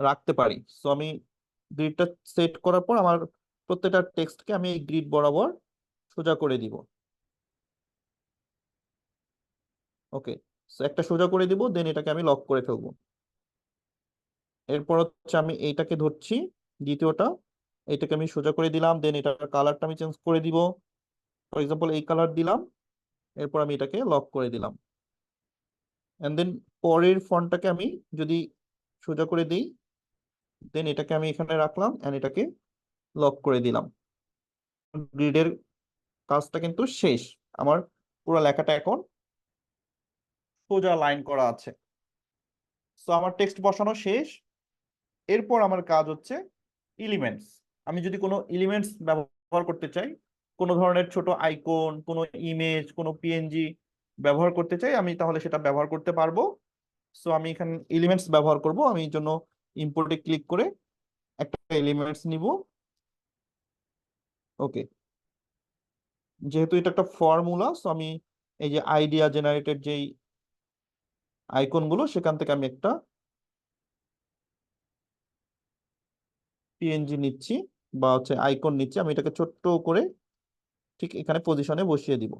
রাখতে পারি। সো আমি গ্রিডটা সেট করার পর আমার প্রত্যেকটা টেক্সটকে আমি এই গ্রিড বরাবর সোজা করে দিব। ওকে, সো একটা সোজা করে দিব, দেন এটাকে আমি লক করে ফেলবো। এরপর হচ্ছে আমি এইটাকে ধরছি, দ্বিতীয়টা, এটাকে আমি সোজা করে দিলাম, দেন এটার কালারটা আমি চেঞ্জ করে দিব। ফর এক্সাম্পল এই কালার দিলাম, এরপর আমি এটাকে লক করে দিলাম। এন্ড দেন পরের ফন্টটাকে আমি যদি সোজা করে দিই, দেন এটাকে আমি এখানে রাখলাম এন্ড এটাকে লক করে দিলাম। গ্রিডের কাজটা কিন্তু শেষ, আমার পুরো লেখাটা এখন সোজা লাইন করা আছে। সো আমার টেক্সট বসানো শেষ। এরপর আমার কাজ হচ্ছে এলিমেন্টস। আমি যদি কোনো এলিমেন্টস ব্যবহার করতে চাই, কোনো ধরনের ছোট আইকন, কোনো ইমেজ, কোনো পিএনজি ব্যবহার করতে চাই, আমি তাহলে সেটা ব্যবহার করতে পারবো। সো আমি এখানে এলিমেন্টস ব্যবহার করব। আমি এই জন্য ইম্পোর্টে ক্লিক করে একটা এলিমেন্টস নিব। ওকে, যেহেতু এটা একটা ফর্মুলা, সো আমি এই যে আইডিয়া জেনারেটেড যেই আইকন গুলো, সেখান থেকে আমি একটা পিএনজি নিচ্ছি বা হচ্ছে আইকন নিচ্ছি। আমি এটাকে ছোট্ট করে ঠিক এখানে পজিশনে বসিয়ে দিব।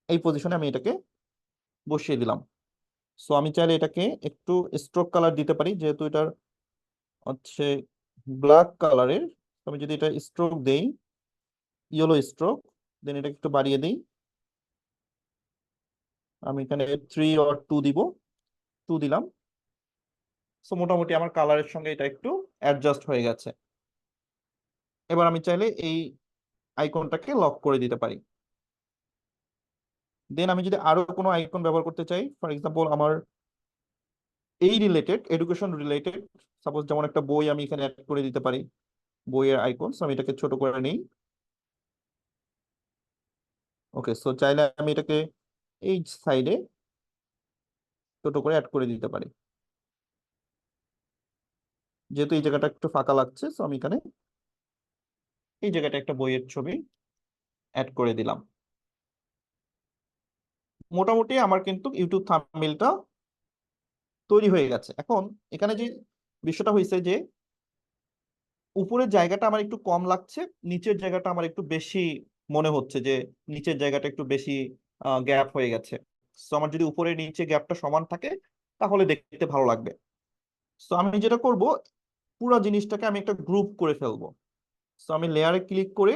এই পজিশনে আমি এটাকে বসিয়ে দিলাম। সো আমি চাইলে এটাকে একটু স্ট্রোক কালার দিতে পারি, যেহেতু এটার হচ্ছে ব্ল্যাক কালারের। আমি যদি এটা স্ট্রোক দেই, ইয়েলো স্ট্রোক, দেন এটা একটু বাড়িয়ে দিই। আমি এখানে 3 or 2 দিব, 2 দিলাম। সো মোটামুটি আমার কালারের সঙ্গে এটা একটু অ্যাডজাস্ট হয়ে গেছে। এবার আমি চাইলে এই আইকনটাকে লক করে দিতে পারি। দেন আমি যদি আরো কোনো আইকন ব্যবহার করতে চাই, ফর এক্সাম্পল আমার এই রিলেটেড, এডুকেশন রিলেটেড, সাপোজ যেমন একটা বই আমি এখানে অ্যাড করে দিতে পারি, বইয়ের আইকন। আমি এটাকে ছোট করে নিই। ওকে, সো চাইলে আমি এটাকে এই সাইডে ছোট করে অ্যাড করে দিতে পারি। যেহেতু এই জায়গাটা একটু ফাঁকা লাগছে, সো আমি এখানে এই জায়গাটা একটা বইয়ের ছবি অ্যাড করে দিলাম। মোটামুটি আমার কিন্তু ইউটিউব থাম্বনেইলটা তৈরি হয়ে গেছে। এখন এখানে যে বিষয়টা হয়েছে যে উপরের জায়গাটা আমার একটু কম লাগছে, নিচের জায়গাটা আমার একটু বেশি মনে হচ্ছে যে নিচের জায়গাটা একটু বেশি গ্যাপ হয়ে গেছে। সো আমার যদি উপরে নিচে গ্যাপটা সমান থাকে তাহলে দেখতে ভালো লাগবে। সো আমি যেটা করব, পুরো জিনিসটাকে আমি একটা গ্রুপ করে ফেলবো। সো আমি লেয়ারে ক্লিক করে,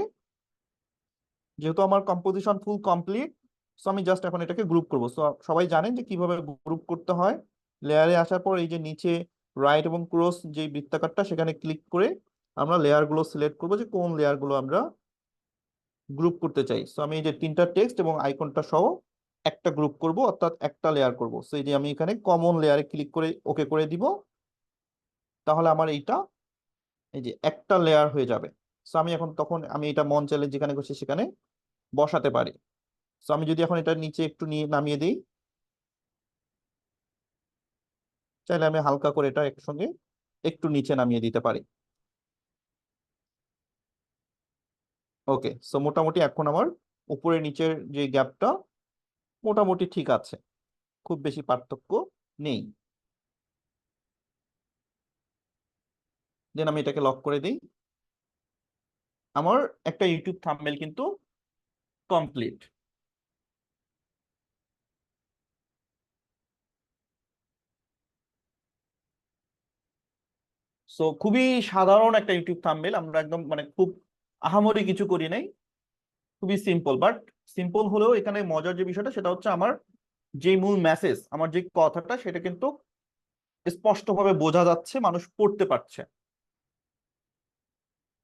যেহেতু আমার কম্পোজিশন ফুল কমপ্লিট, সো আমি জাস্ট এখন এটাকে গ্রুপ করব। সো সবাই জানেন যে কিভাবে গ্রুপ করতে হয়। লেয়ারে আসার পর এই যে নিচে রাইট এবং ক্রস যে বৃত্তাকারটা, সেখানে ক্লিক করে আমরা লেয়ার গুলো সিলেক্ট করবো যে কোন লেয়ার গুলো আমরা গ্রুপ করতে চাই। সো আমি এই যে 3টা টেক্সট এবং আইকনটা সহ একটা গ্রুপ করব, অর্থাৎ একটা লেয়ার করব। সো এই যে আমি এখানে কমন লেয়ারে ক্লিক করে ওকে করে দিব, তাহলে আমার এইটা এই যে একটা লেয়ার হয়ে যাবে। সো আমি এখন তখন আমি এটা মন চাইলে যেখানে খুশি সেখানে বসাতে পারি। সো আমি যদি এখন এটা নিচে একটু নিয়ে নামিয়ে দিই, চাইলে আমি হালকা করে এটা একসঙ্গে একটু নিচে নামিয়ে দিতে পারি। ওকে, সো মোটামুটি এখন আমার উপরে নিচের যে গ্যাপটা মোটামুটি ঠিক আছে, খুব বেশি পার্থক্য নেই। দেন আমি এটাকে লক করে দিই। আমার একটা ইউটিউব থাম্বনেল কিন্তু কমপ্লিট। সো খুবই সাধারণ একটা ইউটিউব থাম্বনেল, আমরা একদম মানে খুব আহামরি কিছু করি নাই, খুবই সিম্পল। বাট সিম্পল হলেও এখানে মজার যে বিষয়টা সেটা হচ্ছে আমার যে মূল মেসেজ, আমার যে কথাটা সেটা কিন্তু স্পষ্টভাবে বোঝা যাচ্ছে, মানুষ পড়তে পারছে।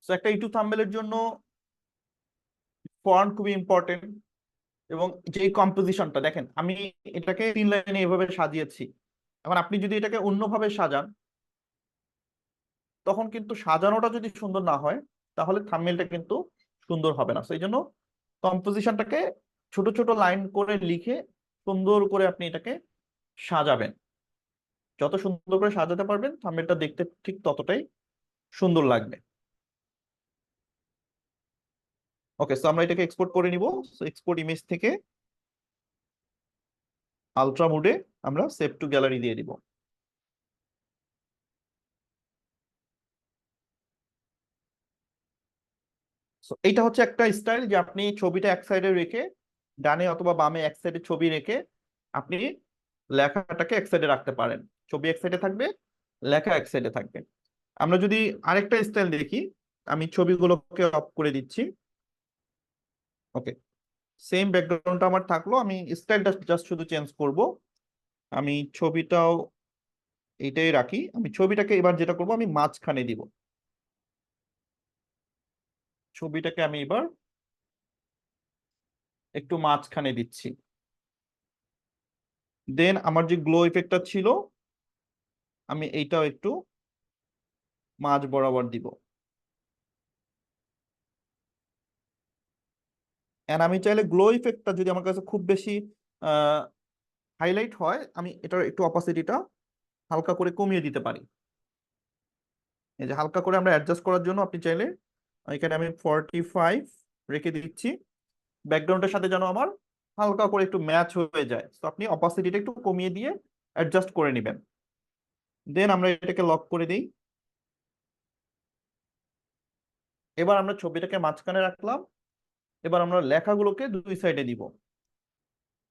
তো একটা ইউটিউব থাম্বনেলের জন্য ফন্ট খুবই ইম্পর্টেন্ট, এবং যে কম্পোজিশনটা দেখেন, আমি এটাকে 3 লাইনে এভাবে সাজিয়েছি। এখন আপনি যদি এটাকে অন্যভাবে সাজান, তখন কিন্তু সাজানোটা যদি সুন্দর না হয় তাহলে থাম্বনেলটা কিন্তু সুন্দর হবে না। সেই জন্য কম্পোজিশনটাকে ছোট ছোট লাইন করে লিখে সুন্দর করে আপনি এটাকে সাজাবেন। যত সুন্দর করে সাজাতে পারবেন থাম্বনেলটা দেখতে ঠিক ততটাই সুন্দর লাগবে। ওকে, সো আমরা এটাকে এক্সপোর্ট করে নিব। সো এক্সপোর্ট ইমেজ থেকে আলট্রা মোডে আমরা সেভ টু গ্যালারি দিয়ে দিব। সো এইটা হচ্ছে একটা স্টাইল যে আপনি ছবিটা এক সাইডে রেখে, ডানে অথবা বামে এক সাইডে ছবি রেখে আপনি লেখাটাকে এক সাইডে রাখতে পারেন। ছবি এক সাইডে থাকবে, লেখা এক সাইডে থাকবে। আমরা যদি আরেকটা স্টাইল দেখি, আমি ছবিগুলোকে অফ করে দিচ্ছি। ওকে, সেম ব্যাকগ্রাউন্ডটা আমার থাকলো, আমি স্টাইলটা জাস্ট শুধু চেঞ্জ করব। আমি ছবিটাও এইটাই রাখি। আমি ছবিটাকে এবার যেটা করব, আমি মাঝখানে দিব। ছবিটাকে আমি এবার একটু মাঝখানে দিচ্ছি। দেন আমার যে গ্লো ইফেক্টটা ছিল, আমি এইটাও একটু মাঝ বরাবর দিব। এন্ড আমি চাইলে গ্লো ইফেক্টটা যদি আমার কাছে খুব বেশি হাইলাইট হয়, আমি এটার একটু অপাসিটিটা হালকা করে কমিয়ে দিতে পারি। এই যে হালকা করে আমরা অ্যাডজাস্ট করার জন্য আপনি চাইলে এখানে আমি 45 রেখে দিচ্ছি, ব্যাকগ্রাউন্ডের সাথে যেন আমার হালকা করে একটু ম্যাচ হয়ে যায়। তো আপনি অপাসিটিটা একটু কমিয়ে দিয়ে অ্যাডজাস্ট করে নেবেন। দেন আমরা এটাকে লক করে দিই। এবার আমরা ছবিটাকে মাঝখানে রাখলাম। এবার আমরা লেখাগুলোকে দুই সাইডে দিব।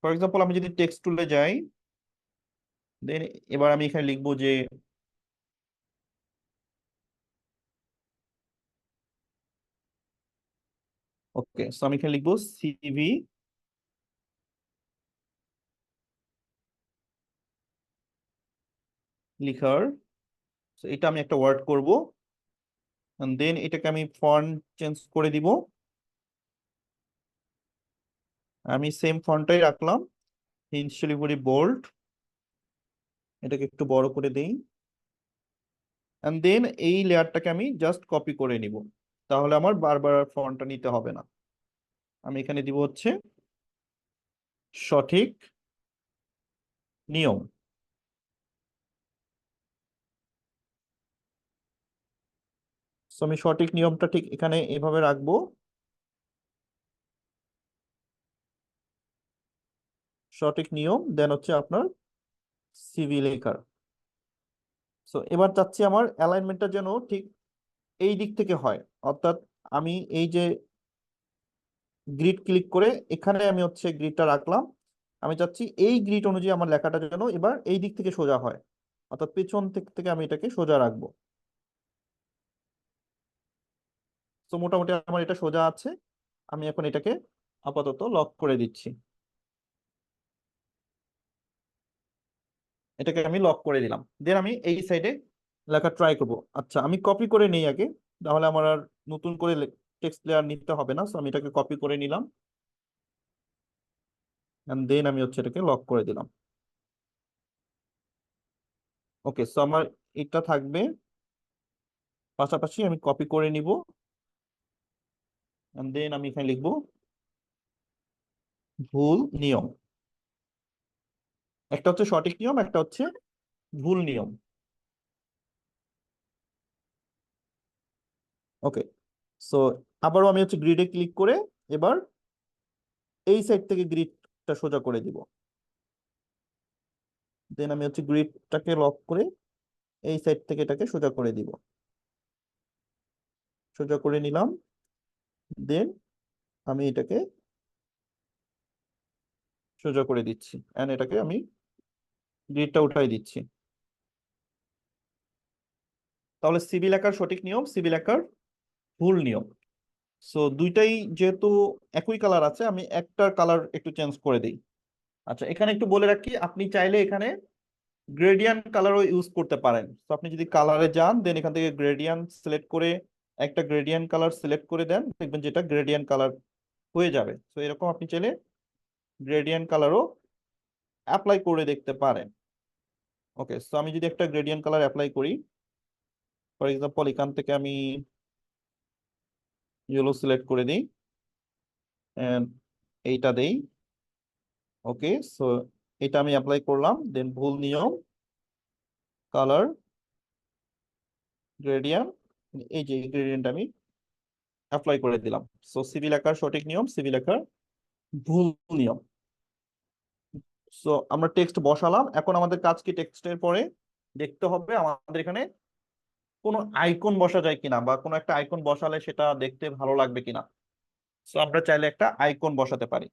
ফর এক্সাম্পল আমি যদি টেক্সট টুলে যাই, দেন এবার আমি এখানে লিখবো যে ওকে, সো আমি এখানে লিখবো সিভি লিখার। So এটা আমি একটা ওয়ার্ড করব, দেন এটাকে আমি ফন্ট চেঞ্জ করে দিব। আমি সেম ফন্টটাই রাখলাম, ইনিশিয়ালি করি বোল্ড, এটাকে একটু বড় করে দেই। এন্ড দেন এই লেয়ারটাকে আমি জাস্ট কপি করে নিব, তাহলে আমার বারবার ফন্টটা নিতে হবে না। আমি এখানে দিব হচ্ছে সঠিক নিয়ম। So আমি সঠিক নিয়মটা ঠিক এখানে এভাবে রাখবো। সঠিক নিয়ম, দেন হচ্ছে আপনার সিভি লেখার। সো এবার চাচ্ছি আমার অ্যালাইনমেন্টটা যেন ঠিক এই দিক থেকে হয়, অর্থাৎ আমি এই যে গ্রিড ক্লিক করে এখানে আমি হচ্ছে গ্রিডটা রাখলাম। আমি চাচ্ছি এই গ্রিড অনুযায়ী আমার লেখাটা যেন এবার এই দিক থেকে সোজা হয়, অর্থাৎ পেছন থেকে আমি এটাকে সোজা রাখবো। তো মোটামুটি আমার এটা সোজা আছে। আমি এখন এটাকে আপাতত লক করে দিচ্ছি। এটাকে আমি লক করে দিলাম। দেন আমি এই সাইডে লেখা ট্রাই করব। আচ্ছা, আমি কপি করে নেই আগে, তাহলে আমার আর নতুন করে টেক্সট লেয়ার নিতে হবে না। সো আমি এটাকে কপি করে নিলাম, এন্ড দেন আমি হচ্ছে এটাকে লক করে দিলাম। ওকে, সো আমার এটা থাকবে, পাশাপাশি আমি কপি করে নিব, এন্ড দেন আমি এখানে লিখবো ভুল নিয়ম। একটা হচ্ছে সঠিক নিয়ম, একটা হচ্ছে ভুল নিয়ম। ওকে, সো আবারও আমি হচ্ছে গ্রিডে ক্লিক করে এবার এই সাইড থেকে গ্রিডটা সোজা করে দিব। দেন আমি হচ্ছে গ্রিডটাকে লক করে এই সাইড থেকে এটাকে সোজা করে দিব। সোজা করে নিলাম। দেন আমি এটাকে সোজা করে দিচ্ছি, এন্ড এটাকে আমি গ্রিডটা উঠাই দিচ্ছি। তাহলে সিভি লেখার সঠিক নিয়ম, সিভি লেখার ভুল নিয়ম। সো দুইটাই যেহেতু একই কালার আছে, আমি একটার কালার একটু চেঞ্জ করে দিই। আচ্ছা, এখানে একটু বলে রাখি, আপনি চাইলে এখানে গ্রেডিয়ান্ট কালারও ইউজ করতে পারেন। তো আপনি যদি কালারে যান, দেন এখান থেকে গ্রেডিয়ান্ট সিলেক্ট করে একটা গ্রেডিয়ান্ট কালার সিলেক্ট করে দেন, দেখবেন যেটা গ্রেডিয়ান্ট কালার হয়ে যাবে। তো এরকম আপনি চাইলে গ্রেডিয়ান্ট কালারও অ্যাপ্লাই করে দেখতে পারেন। ওকে, সো আমি যদি একটা গ্রেডিয়েন্ট কালার অ্যাপ্লাই করি, ফর এক্সাম্পল এখান থেকে আমি ইয়েলো সিলেক্ট করে দিই এন্ড এইটা দেই। ওকে, সো এটা আমি অ্যাপ্লাই করলাম, দেন ভুল নিয়ম, কালার, গ্রেডিয়েন্ট, এই যে গ্রেডিয়েন্ট আমি অ্যাপ্লাই করে দিলাম। সো সিভি লেখার সঠিক নিয়ম, সিভি লেখার ভুল নিয়ম। সো আমরা টেক্সট বসালাম, এখন আমাদের কাজ কি, টেক্সটের পরে দেখতে হবে আমাদের এখানে কোনো আইকন বসা যায় কিনা, বা কোনো একটা আইকন বসালে সেটা দেখতে ভালো লাগবে কিনা। সো আমরা চাইলে একটা আইকন বসাতে পারি।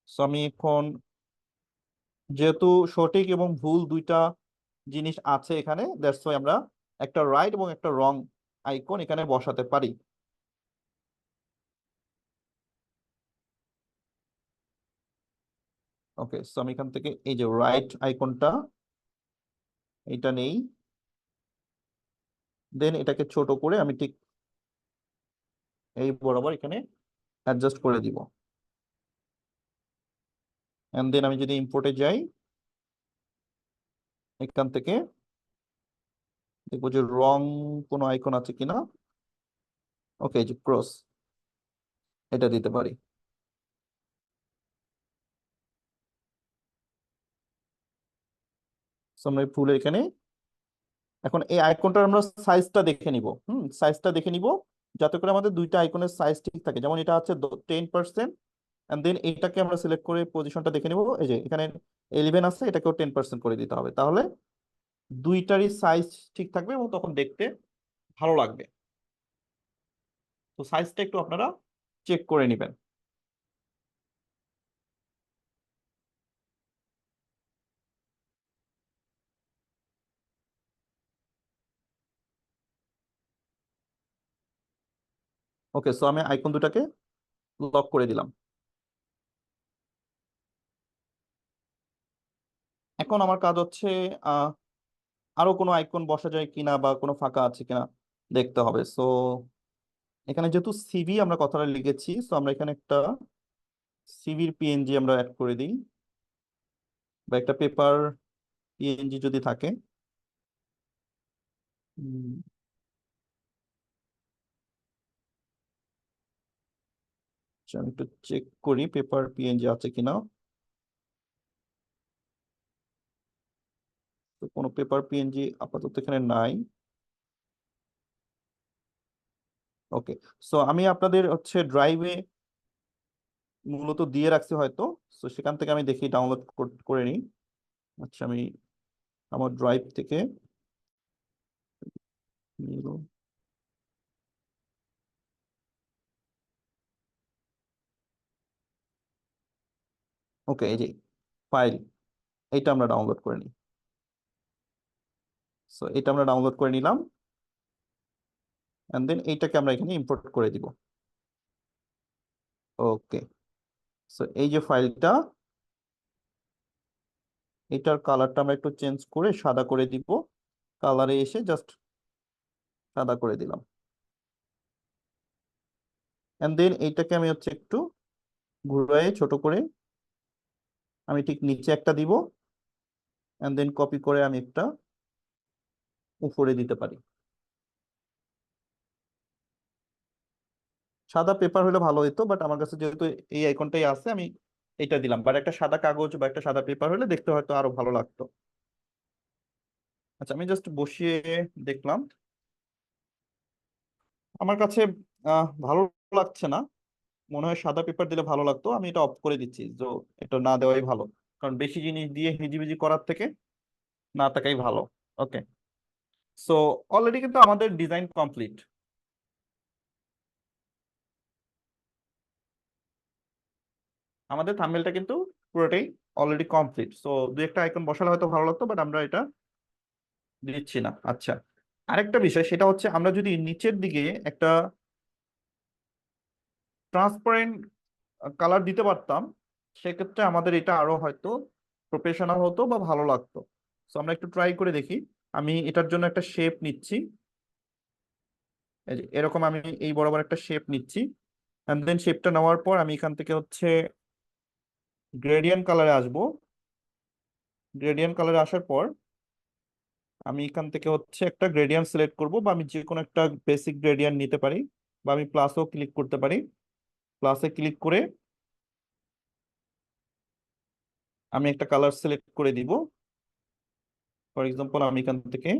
সো আমি এখন, যেহেতু সঠিক এবং ভুল দুইটা জিনিস আছে এখানে, দ্যাটস ওয়াই আমরা একটা রাইট এবং একটা রং আইকন এখানে বসাতে পারি। ওকে, সো আমি এখান থেকে এই যে রাইট আইকনটা এটা নেই, দেন এটাকে ছোট করে আমি ঠিক এই বরাবর এখানে অ্যাডজাস্ট করে দিব। এন্ড দেন আমি যদি ইম্পোর্টে যাই, এখান থেকে দেখবো যে রং কোনো আইকন আছে কিনা। ওকে, যে ক্রস, এটা দিতে পারি। সো আমরা ফুল এখানে, এখন এই আইকনটার আমরা সাইজটা দেখে নিব। সাইজটা দেখে নিব যাতে করে আমাদের দুইটা আইকনের সাইজ ঠিক থাকে। যেমন এটা আছে 10%, এন্ড দেন এইটাকে আমরা সিলেক্ট করে পজিশনটা দেখে নিব, এই যে এখানে 11 আছে, এটাকেও 10% করে দিতে হবে, তাহলে দুইটারই সাইজ ঠিক থাকবে এবং তখন দেখতে ভালো লাগবে। তো সাইজটা একটু আপনারা চেক করে নেবেন। ওকে, সো আমি আইকন দুটাকে লক করে দিলাম। এখন আমার কাজ হচ্ছে আরো কোনো আইকন বসা যায় কিনা বা কোনো ফাঁকা আছে কিনা দেখতে হবে। সো এখানে যেহেতু সিভি আমরা কথাটা লিখেছি, সো আমরা এখানে একটা সিভির পিএনজি আমরা অ্যাড করে দিই, বা একটা পেপার পিএনজি যদি থাকে। উম, আচ্ছা, আমি একটু চেক করি পেপার পিএনজি আছে কিনা। তো কোনো পেপার পিএনজি আপাতত এখানে নাই। ওকে, সো আমি আপনাদের হচ্ছে ড্রাইভে মূলত দিয়ে রাখছি হয়তো, সো সেখান থেকে আমি দেখি ডাউনলোড করে নিই। আচ্ছা, আমি আমার ড্রাইভ থেকে নিব। ওকে, এই যে ফাইল, এইটা আমরা ডাউনলোড করে নিই। সো এটা আমরা ডাউনলোড করে নিলাম, এন্ড দেন এইটাকে আমরা এখানে ইম্পোর্ট করে দিব। ওকে, সো এই যে ফাইলটা, এটার কালারটা আমরা একটু চেঞ্জ করে সাদা করে দিব। কালারে এসে জাস্ট সাদা করে দিলাম, এন্ড দেন এইটাকে আমি হচ্ছে একটু ঘুরায়ে ছোট করে আমি ঠিক নিচে একটা দিব, এন্ড দেন কপি করে আমি একটা উপরে দিতে পারি। সাদা পেপার হলে ভালো হতো, বাট আমার কাছে যেহেতু এই আইকনটাই আছে, আমি এটা দিলাম। বাট একটা সাদা কাগজ বা একটা সাদা পেপার হলে দেখতে হয়তো আরো ভালো লাগতো। আচ্ছা, আমি জাস্ট বসিয়ে দেখলাম, আমার কাছে ভালো লাগছে না। মনে হয় সাদা পেপার দিলে ভালো লাগতো, আমি এটা অফ করে দিচ্ছি। তো এটা না দেওয়াই ভালো, কারণ বেশি জিনিস দিয়ে হিজিবিজি করার থেকে না থাকাই ভালো। ওকে, সো অলরেডি কিন্তু আমাদের ডিজাইন কমপ্লিট। আমাদের থাম্বনেলটা কিন্তু পুরোটাই অলরেডি কমপ্লিট। সো দু একটা আইকন বসালে হয়তো ভালো লাগতো, বাট আমরা এটা দিচ্ছি না। আচ্ছা, আরেকটা বিষয় সেটা হচ্ছে আমরা যদি নিচের দিকে একটা ট্রান্সপারেন্ট কালার দিতে পারতাম, সেক্ষেত্রে আমাদের এটা আরো হয়তো প্রফেশনাল হতো বা ভালো লাগতো। তো আমরা একটু ট্রাই করে দেখি। আমি এটার জন্য একটা শেপ নিচ্ছি, এই যে এরকম আমি এই বরাবর একটা শেপ নিচ্ছি। এন্ড দেন শেপটা নেওয়ার পর আমি এখান থেকে হচ্ছে গ্রেডিয়েন্ট কালারে আসবো। গ্রেডিয়েন্ট কালারে আসার পর আমি এখান থেকে হচ্ছে একটা গ্রেডিয়েন্ট সিলেক্ট করব, বা আমি যে কোনো একটা বেসিক গ্রেডিয়েন্ট নিতে পারি, বা আমি প্লাসও ক্লিক করতে পারি। প্লাসে ক্লিক করে আমি একটা কালার সিলেক্ট করে দিব। ফর এক্সাম্পল আমি এখান থেকে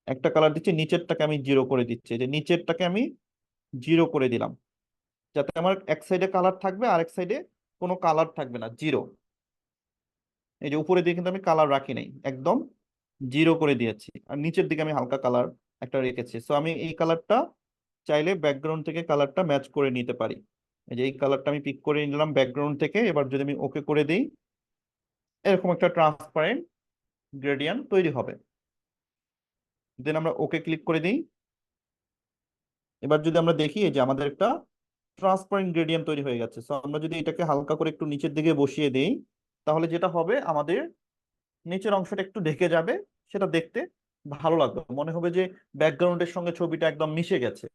একটা কালার দিচ্ছি, নিচেরটাকে আমি জিরো করে দিচ্ছি। এই যে নিচেরটাকে আমি জিরো করে দিলাম, যাতে আমার এক সাইডে কালার থাকবে আর এক সাইডে কোনো কালার থাকবে না, জিরো। এই যে উপরে দিয়ে কিন্তু আমি কালার রাখি নাই, একদম জিরো করে দিয়েছি। আর নিচের দিকে আমি হালকা কালার একটা রেখেছি। সো আমি এই কালারটা চাইলে ব্যাকগ্রাউন্ড থেকে কালারটা ম্যাচ করে নিতে পারি। এই যে এই কালারটা আমি পিক করে নিলাম ব্যাকগ্রাউন্ড থেকে। এবার যদি আমি ওকে করে দিই, এরকম একটা ট্রান্সপারেন্ট গ্রেডিয়েন্ট তৈরি হবে। দেন আমরা ওকে ক্লিক করে দিই। এবার যদি আমরা দেখি এই যে আমাদের একটা ট্রান্সপারেন্ট গ্রেডিয়েন্ট তৈরি হয়ে গেছে। সো আমরা যদি এটাকে হালকা করে একটু নিচের দিকে বসিয়ে দিই, তাহলে যেটা হবে আমাদের নিচের অংশটা একটু ঢেকে যাবে। সেটা দেখতে ভালো লাগবে, মনে হবে যে ব্যাকগ্রাউন্ডের সঙ্গে ছবিটা একদম মিশে গেছে।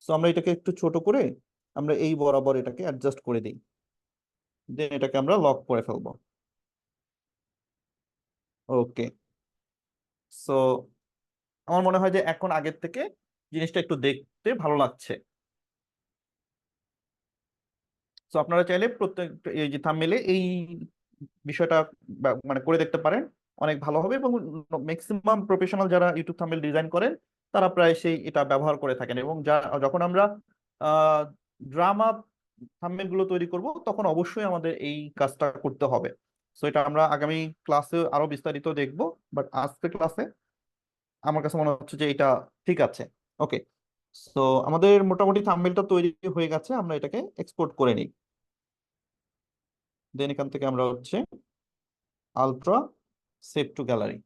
সো আমরা এটাকে একটু ছোট করে আমরা এই বরাবর এটাকে অ্যাডজাস্ট করে দিই। দেন এটাকে আমরা লক করে ফেলবো। ওকে। সো আমার মনে হয় যে এখন আগের থেকে জিনিসটা একটু দেখতে ভালো লাগছে। সো আপনারা চাইলে প্রত্যেক এই যে থাম্বনেইলে এই বিষয়টা মানে করে দেখতে পারেন, অনেক ভালো হবে। এবং ম্যাক্সিমাম প্রফেশনাল যারা ইউটিউব থাম্বনেইল ডিজাইন করেন তারা প্রায় সেই এটা ব্যবহার করে থাকেন। এবং যখন আমরা ড্রামা থাম্বনেইল গুলো তৈরি করব, তখন অবশ্যই আমাদের এই কাজটা করতে হবে। সো এটা আমরা আগামী ক্লাসে আরো বিস্তারিত দেখব, বাট আজকের ক্লাসে আমার কাছে মনে হচ্ছে যে এটা ঠিক আছে। ওকে। সো আমাদের মোটামুটি থাম্বনেইলটা তৈরি হয়ে গেছে, আমরা এটাকে এক্সপোর্ট করে নিই। দেন এখান থেকে আমরা হচ্ছে আলট্রা সেভ টু গ্যালারি।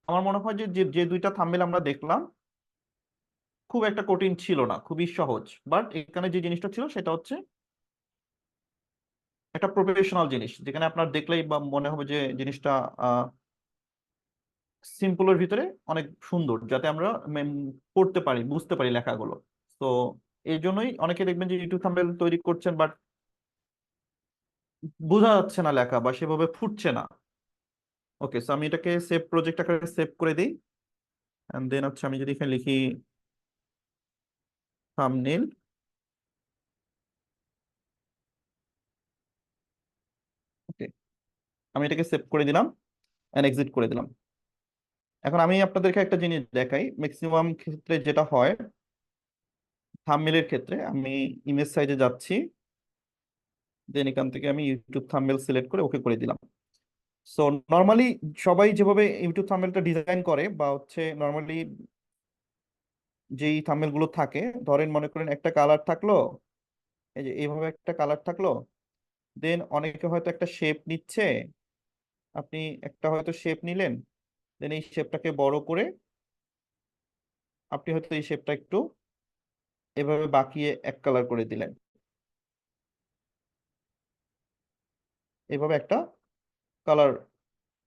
আমার মনে হয় যে যে যে দুইটা থাম্বনেইল আমরা দেখলাম খুব একটা কঠিন ছিল না, খুবই সহজ। বাট এখানে যে জিনিসটা ছিল সেটা হচ্ছে একটা প্রফেশনাল জিনিস, যেখানে আপনার দেখলেই বা মনে হবে যে জিনিসটা সিম্পলের ভিতরে অনেক সুন্দর, যাতে আমরা পড়তে পারি, বুঝতে পারি লেখাগুলো। তো এই জন্যই অনেকে দেখবেন যে ইউটিউব থাম্বনেইল তৈরি করছেন, বাট বোঝা যাচ্ছে না লেখা বা সেভাবে ফুটছে না। ওকে। সো আমি এটাকে সেভ প্রজেক্ট আকারে সেভ করে দিই। এন্ড দেন হচ্ছে আমি যদি এখানে লিখি থাম্বনেইল, ওকে, আমি এটাকে সেভ করে দিলাম এন্ড এক্সিট করে দিলাম। এখন আমি আপনাদেরকে একটা জিনিস দেখাই। ম্যাক্সিমাম ক্ষেত্রে যেটা হয়, থাম্বনেইলের ক্ষেত্রে আমি ইমেজ সাইজে যাচ্ছি, দেন এখান থেকে আমি ইউটিউব থাম্বনেইল সিলেক্ট করে ওকে করে দিলাম। সো নর্মালি সবাই যেভাবে ইউটিউব থাম্বনেইলটা ডিজাইন করে, বা হচ্ছে নর্মালি যেই থাম্বনেইল গুলো থাকে, ধরেন মনে করেন একটা কালার থাকলো, এই যে এইভাবে একটা কালার থাকলো। দেন অনেকে হয়তো একটা শেপ নিচ্ছে, আপনি একটা হয়তো শেপ নিলেন, দেন এই শেপটাকে বড় করে আপনি হয়তো এই শেপটা একটু এভাবে বাঁকিয়ে এক কালার করে দিলেন, এভাবে একটা কালার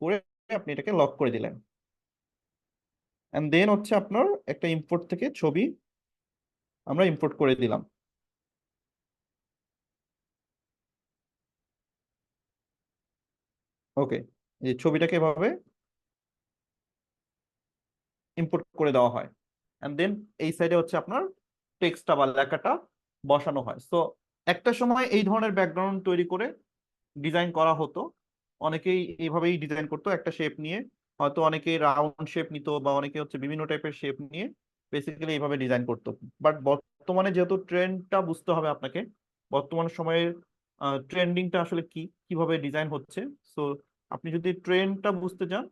করে আপনি এটাকে লক করে দিলেন। এন্ড দেন হচ্ছে আপনার একটা ইম্পোর্ট থেকে ছবি আমরা ইম্পোর্ট করে দিলাম। ওকে। এই ছবিটাকে এভাবে ইম্পোর্ট করে দেওয়া হয়। এন্ড দেন এই সাইডে হচ্ছে আপনার টেক্সটটা বা লেখাটা বসানো হয়। সো একটা সময় এই ধরনের ব্যাকগ্রাউন্ড তৈরি করে ডিজাইন করা হতো। অনেকেই এইভাবেই ডিজাইন করতো, একটা শেপ নিয়ে, হয়তো অনেকে রাউন্ড শেপ নিত, বা অনেকে হচ্ছে বিভিন্ন টাইপের শেপ নিয়ে বেসিক্যালি এইভাবে ডিজাইন করতো। বাট বর্তমানে যেহেতু ট্রেন্ডটা বুঝতে হবে আপনাকে, বর্তমান সময়ের ট্রেন্ডিংটা আসলে কি, কিভাবে ডিজাইন হচ্ছে। সো আপনি যদি ট্রেন্ডটা বুঝতে চান,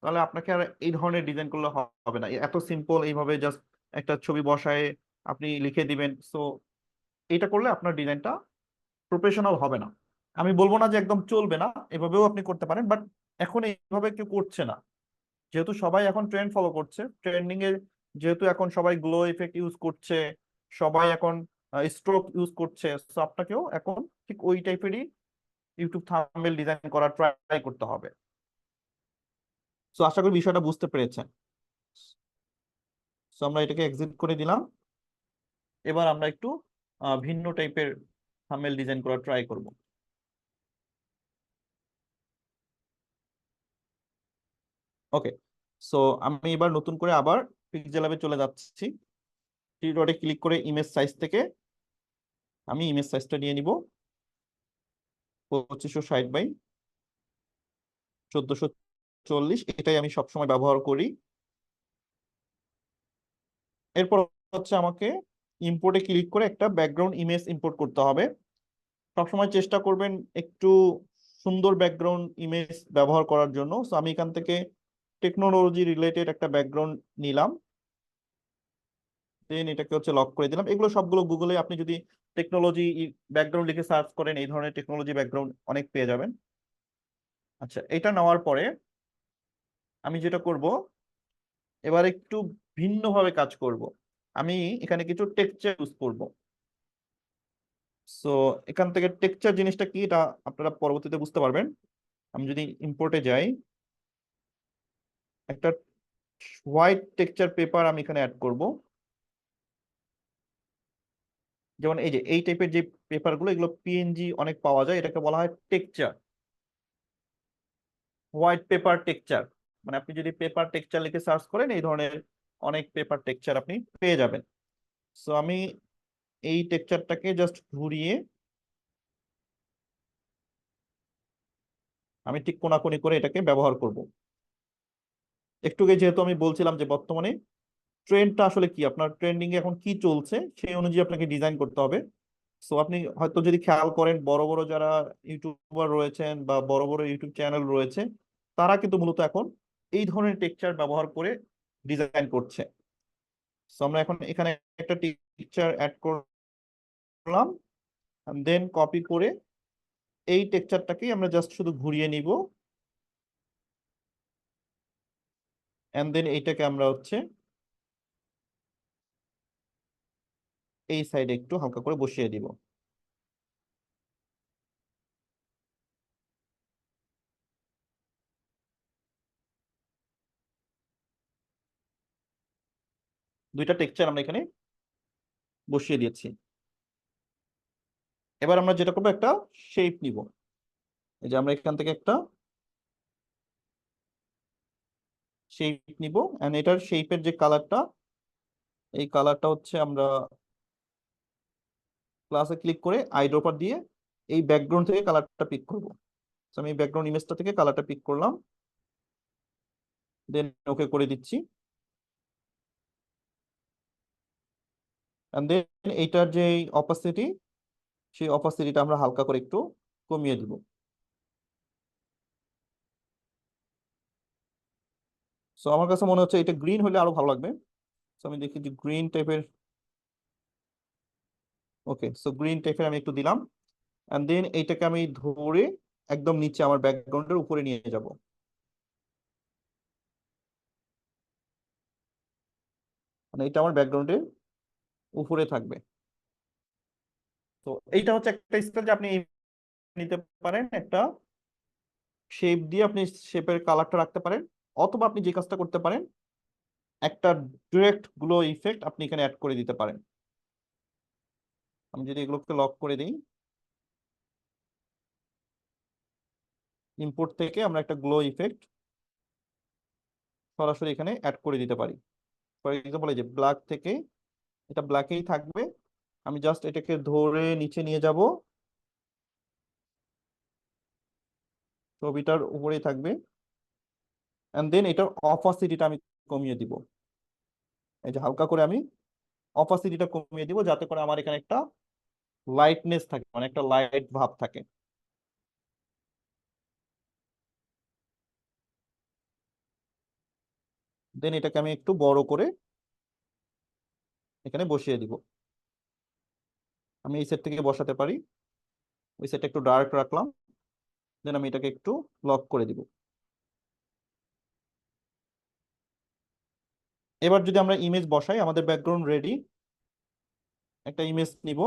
তাহলে আপনাকে আর এই ধরনের ডিজাইন করলে হবে না। এত সিম্পল এইভাবে জাস্ট একটা ছবি বসায় আপনি লিখে দিবেন, সো এটা করলে আপনার ডিজাইনটা প্রফেশনাল হবে না। আমি বলবো না যে একদম চলবে না, এভাবেও আপনি করতে পারেন, বাট এখন এইভাবে কেউ করছে না। যেহেতু সবাই এখন ট্রেন্ড ফলো করছে, ট্রেন্ডিং এর যেহেতু এখন সবাই গ্লো ইফেক্ট ইউজ করছে, সবাই এখন স্ট্রোক ইউজ করছে, সো আপনাকেও এখন ঠিক ওই টাইপেরই ইউটিউব থাম্বনেল ডিজাইন করা ট্রাই করতে হবে। সো আশা করি বিষয়টা বুঝতে পেরেছেন। সো আমরা এটাকে এক্সিট করে দিলাম। এবার আমরা একটু ভিন্ন টাইপের থাম্বনেল ডিজাইন করা ট্রাই করব। ওকে, সো আমি এবার নতুন করে আবার পিক্সেল ল্যাবে চলে যাচ্ছি। থ্রি ডটে ক্লিক করে ইমেজ সাইজ থেকে আমি ইমেজ সাইজটা নিয়ে নিব 2560 বাই 1440, এটাই আমি সবসময় ব্যবহার করি। এরপর হচ্ছে আমাকে ইম্পোর্টে ক্লিক করে একটা ব্যাকগ্রাউন্ড ইমেজ ইম্পোর্ট করতে হবে। সবসময় চেষ্টা করবেন একটু সুন্দর ব্যাকগ্রাউন্ড ইমেজ ব্যবহার করার জন্য। সো আমি এখান থেকে টেকনোলজি রিলেটেড একটা ব্যাকগ্রাউন্ড নিলাম, দেন এটাকে হচ্ছে লক করে দিলাম। এগুলো সবগুলো গুগলে আপনি যদি টেকনোলজি ব্যাকগ্রাউন্ড লিখে সার্চ করেন, এই ধরনের টেকনোলজি ব্যাকগ্রাউন্ড অনেক পেয়ে যাবেন। আচ্ছা, এটা নেওয়ার পরে আমি যেটা করব, এবার একটু ভিন্নভাবে কাজ করব। আমি এখানে কিছু টেক্সচার ইউজ করব। সো এখান থেকে টেক্সচার জিনিসটা কি এটা আপনারা পরবর্তীতে বুঝতে পারবেন। আমি যদি ইম্পোর্টে যাই, একটা হোয়াইট টেক্সচার পেপার আমি এখানে অ্যাড করব। যেমন এই যে এই টাইপের যে পেপারগুলো, এগুলো পিএনজি অনেক পাওয়া যায়, এটাকে বলা হয় টেক্সচার, হোয়াইট পেপার টেক্সচার। মানে আপনি যদি পেপার টেক্সচার লিখে সার্চ করেন, এই ধরনের অনেক পেপার টেক্সচার আপনি পেয়ে যাবেন। সো আমি এই টেক্সচারটাকে জাস্ট ঘুরিয়ে আমি ঠিক কোনাকুনি করে এটাকে ব্যবহার করব। একটু আগে যেহেতু আমি বলছিলাম যে বর্তমানে ট্রেন্ডটা আসলে কি, আপনার ট্রেন্ডিং এ এখন কি চলছে সেই অনুযায়ী আপনাকে ডিজাইন করতে হবে। সো আপনি হয়তো যদি খেয়াল করেন, বড় বড় যারা ইউটিউবার রয়েছেন বা বড় বড় ইউটিউব চ্যানেল রয়েছে, তারা কিন্তু মূলত এখন এই ধরনের টেক্সচার ব্যবহার করে ডিজাইন করছে। সো আমরা এখন এখানে একটা টেক্সচার অ্যাড করলাম, দেন কপি করে এই টেক্সচারটাকেই আমরা জাস্ট শুধু ঘুরিয়ে নিব, এন্ড দেন এইটাকে আমরা হচ্ছে এই সাইডে একটু হালকা করে বসিয়ে দিব। দুইটা টেক্সচার আমরা এখানে বসিয়ে দিয়েছি। এবার আমরা যেটা করবো, একটা শেপ নিব। এই যে আমরা এখান থেকে একটা শেপ নিব, এন্ড এটার শেপের যে কালারটা, এই কালারটা হচ্ছে আমরা ক্লাসে ক্লিক করে আইড্রপার দিয়ে এই ব্যাকগ্রাউন্ড থেকে কালারটা পিক করব। আমি ব্যাকগ্রাউন্ড ইমেজটা থেকে কালারটা পিক করলাম, দেন ওকে করে দিচ্ছি। এন্ড দেন এইটার যে অপাসিটি, সেই অপাসিটিটা আমরা হালকা করে একটু কমিয়ে দিব। সো আমার কাছে মনে হচ্ছে এটা গ্রিন হলে আরো ভালো লাগবে। সো আমি দেখি যে গ্রিন টাইপের, ওকে, সো গ্রিন টাইপের আমি একটু দিলাম। এন্ড দেন এইটাকে আমি ধরে একদম নিচে আমার ব্যাকগ্রাউন্ডের উপরে নিয়ে যাব। মানে এটা আমার ব্যাকগ্রাউন্ডের উপরে থাকবে। তো এইটা হচ্ছে একটা স্টাইল যে আপনি নিতে পারেন, একটা শেপ দিয়ে আপনি শেপের কালারটা রাখতে পারেন, অথবা আপনি যে কাজটা করতে পারেন, একটা ডিরেক্ট গ্লো ইফেক্ট আপনি এখানে অ্যাড করে দিতে পারেন। আমি যদি এগুলোকে লক করে দিই, ইম্পোর্ট থেকে আমরা একটা গ্লো ইফেক্ট সরাসরি এখানে অ্যাড করে দিতে পারি। ফর এক্সাম্পল এই যে ব্ল্যাক থেকে, এটা ব্ল্যাকেই থাকবে, আমি জাস্ট এটাকে ধরে নিচে নিয়ে যাব, ছবিটার উপরেই থাকবে, এন্ড দেন এটার অপাসিটিটা আমি কমিয়ে দিব। এই যে হালকা করে আমি অপাসিটিটা কমিয়ে দিব, যাতে করে আমার এখানে একটা লাইটনেস থাকে, মানে একটা লাইট ভাব থাকে। দেন এটাকে আমি একটু বড় করে এখানে বসিয়ে দিব। আমি এই সেট থেকে বসাতে পারি, ওই সেটটা একটু ডার্ক রাখলাম, দেন আমি এটাকে একটু লক করে দিব। এবার যদি আমরা ইমেজ বসাই, আমাদের ব্যাকগ্রাউন্ড রেডি। একটা ইমেজ নিব,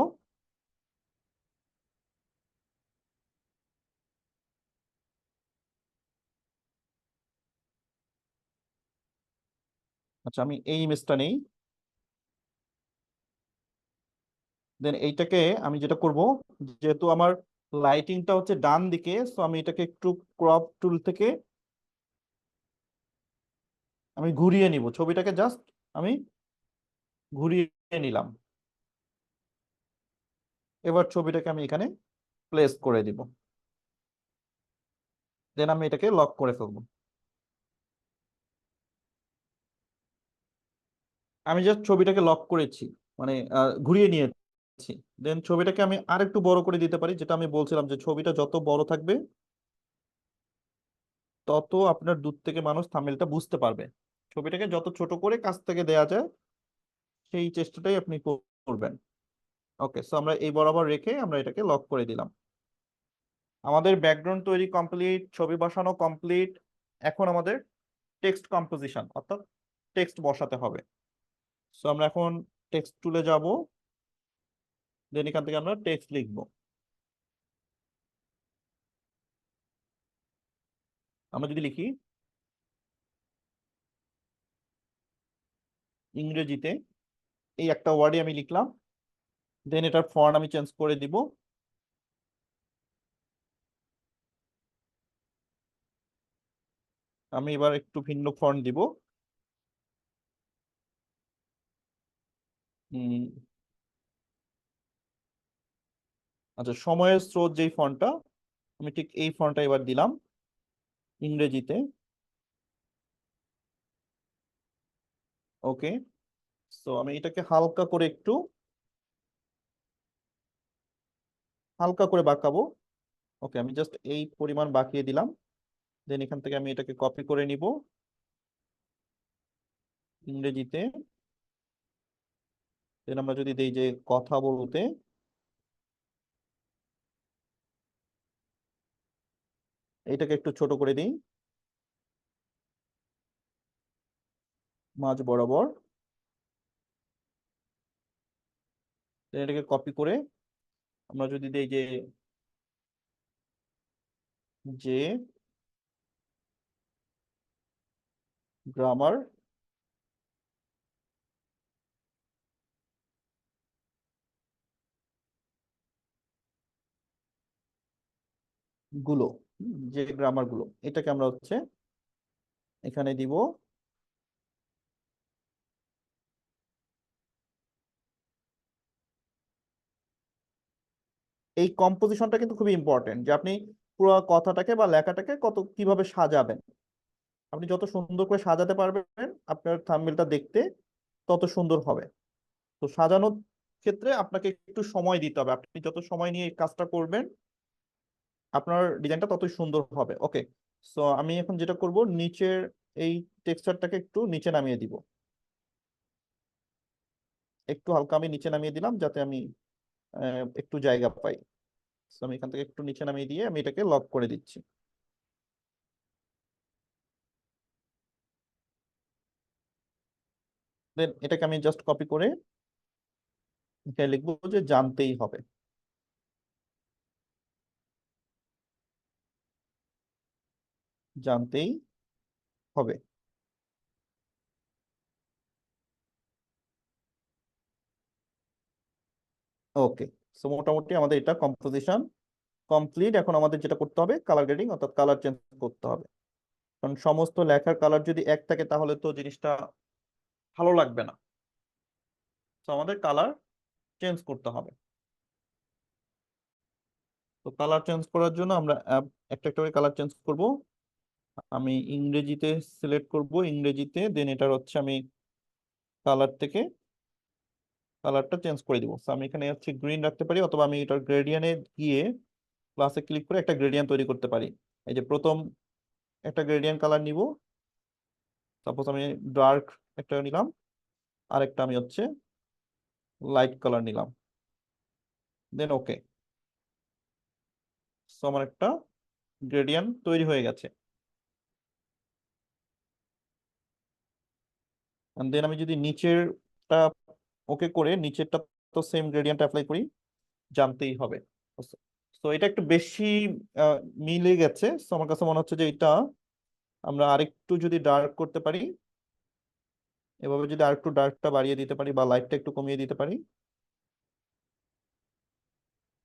আচ্ছা আমি এই ইমেজটা নেই। দেন এইটাকে আমি যেটা করব, যেহেতু আমার লাইটিংটা হচ্ছে ডান দিকে, সো আমি এটাকে একটু ক্রপ টুল থেকে আমি ঘুরিয়ে নিব, ছবিটাকে জাস্ট আমি ঘুরিয়ে নিলাম। এবার ছবিটাকে আমি এখানে প্লেস করে দিব, দেন আমি এটাকে লক করে ফেলবো। আমি জাস্ট ছবিটাকে লক করেছি, মানে ঘুরিয়ে নিয়েছি। দেন ছবিটাকে আমি আরেকটু বড় করে দিতে পারি, যেটা আমি বলছিলাম যে ছবিটা যত বড় থাকবে তত আপনার দূর থেকে মানুষ থাম্বনেলটা বুঝতে পারবে। ছবিটাকে যত ছোট করে কাছ থেকে দেয়া যায় সেই চেষ্টাটাই আপনি করবেন। ওকে, সো আমরা এই বরাবর রেখে আমরা এটাকে লক করে দিলাম। আমাদের ব্যাকগ্রাউন্ড তৈরি কমপ্লিট, ছবি বসানো কমপ্লিট। এখন আমাদের টেক্সট কম্পোজিশন অর্থাৎ টেক্সট বসাতে হবে। সো আমরা এখন টেক্সট টুলে যাব, দেন এখান থেকে আমরা টেক্সট লিখব। আমরা যদি লিখি ইংরেজিতে, এই একটা ওয়ার্ডে আমি লিখলাম, দেন এটার ফন্ট আমি চেঞ্জ করে দিব। আমি এবার একটু ভিন্ন ফন্ট দিব। আচ্ছা, সময়ের স্রোত যেই ফন্টটা, আমি ঠিক এই ফন্টটা এবার দিলাম ইংরেজিতে। ওকে, সো আমি এটাকে হালকা করে বাঁকাবো। ওকে, আমি জাস্ট এই পরিমাণ বাঁকিয়ে দিলাম। দেন এখান থেকে আমি এটাকে কপি করে নিব ইংরেজিতে। দেন আমরা যদি দেই যে কথা বলতে, এটাকে একটু ছোট করে দিই মাঝ বরাবর। দেন এটাকে কপি করে আমরা যদি দেই যে গ্রামার গুলো, যে গ্রামার গুলো, এটাকে আমরা হচ্ছে এখানে দিব। এই কম্পোজিশনটা কিন্তু খুবই ইম্পর্টেন্ট, যে আপনি পুরো কথাটাকে বা লেখাটাকে কিভাবে সাজাবেন। আপনি যত সুন্দর করে সাজাতে পারবেন আপনার থাম্বনেলটা দেখতে তত সুন্দর হবে। তো সাজানোর ক্ষেত্রে আপনাকে একটু সময় দিতে হবে। আপনি যত সময় নিয়ে এই কাজটা করবেন আপনার ডিজাইনটা ততই সুন্দর হবে। ওকে, সো আমি এখন যেটা করব, নিচের এই টেক্সচারটাকে একটু নিচে নামিয়ে দিব। একটু হালকা আমি নিচে নামিয়ে দিলাম যাতে আমি একটু জায়গা পাই। সো আমি এখান থেকে একটু নিচে নামিয়ে দিয়ে আমি এটাকে লক করে দিচ্ছি। দেন এটাকে আমি জাস্ট কপি করে এখানে লিখবো যে জানতেই হবে। জানতেই হবে। ওকে, সো মোটামুটি আমাদের এটা কম্পোজিশন কমপ্লিট। এখন আমাদের যেটা করতে হবে কালার গ্রেডিং, অর্থাৎ কালার চেঞ্জ করতে হবে। কারণ সমস্ত লেখার কালার যদি এক থাকে তাহলে তো জিনিসটা ভালো লাগবে না। তো আমাদের কালার চেঞ্জ করতে হবে। তো কালার চেঞ্জ করার জন্য আমরা একটা একটা করে কালার চেঞ্জ করব। আমি ইংরেজিতে সিলেক্ট করব, ইংরেজিতে, দেন এটার হচ্ছে আমি কালার থেকে কালারটা চেঞ্জ করে দিব। আমি এখানে হচ্ছে গ্রিন রাখতে পারি, অথবা আমি এটার গ্রেডিয়েন্টে গিয়ে প্লাসে ক্লিক করে একটা গ্রেডিয়েন্ট তৈরি করতে পারি। এই যে প্রথম একটা গ্রেডিয়েন্ট কালার নিব, সাপোজ আমি ডার্ক একটা নিলাম, আর একটা আমি হচ্ছে লাইট কালার নিলাম, দেন ওকে। সো আমার একটা গ্রেডিয়েন্ট তৈরি হয়ে গেছে। দেন আমি যদি নিচেরটা ওকে করে নিচেরটা তো সেম গ্রেডিয়েন্ট অ্যাপ্লাই করি, জানতেই হবে। তো এটা একটু বেশি মিলে গেছে। তো আমার কাছে মনে হচ্ছে যে এটা আমরা আরেকটু যদি ডার্ক করতে পারি, এভাবে যদি আরেকটু ডার্কটা বাড়িয়ে দিতে পারি বা লাইটটা একটু কমিয়ে দিতে পারি,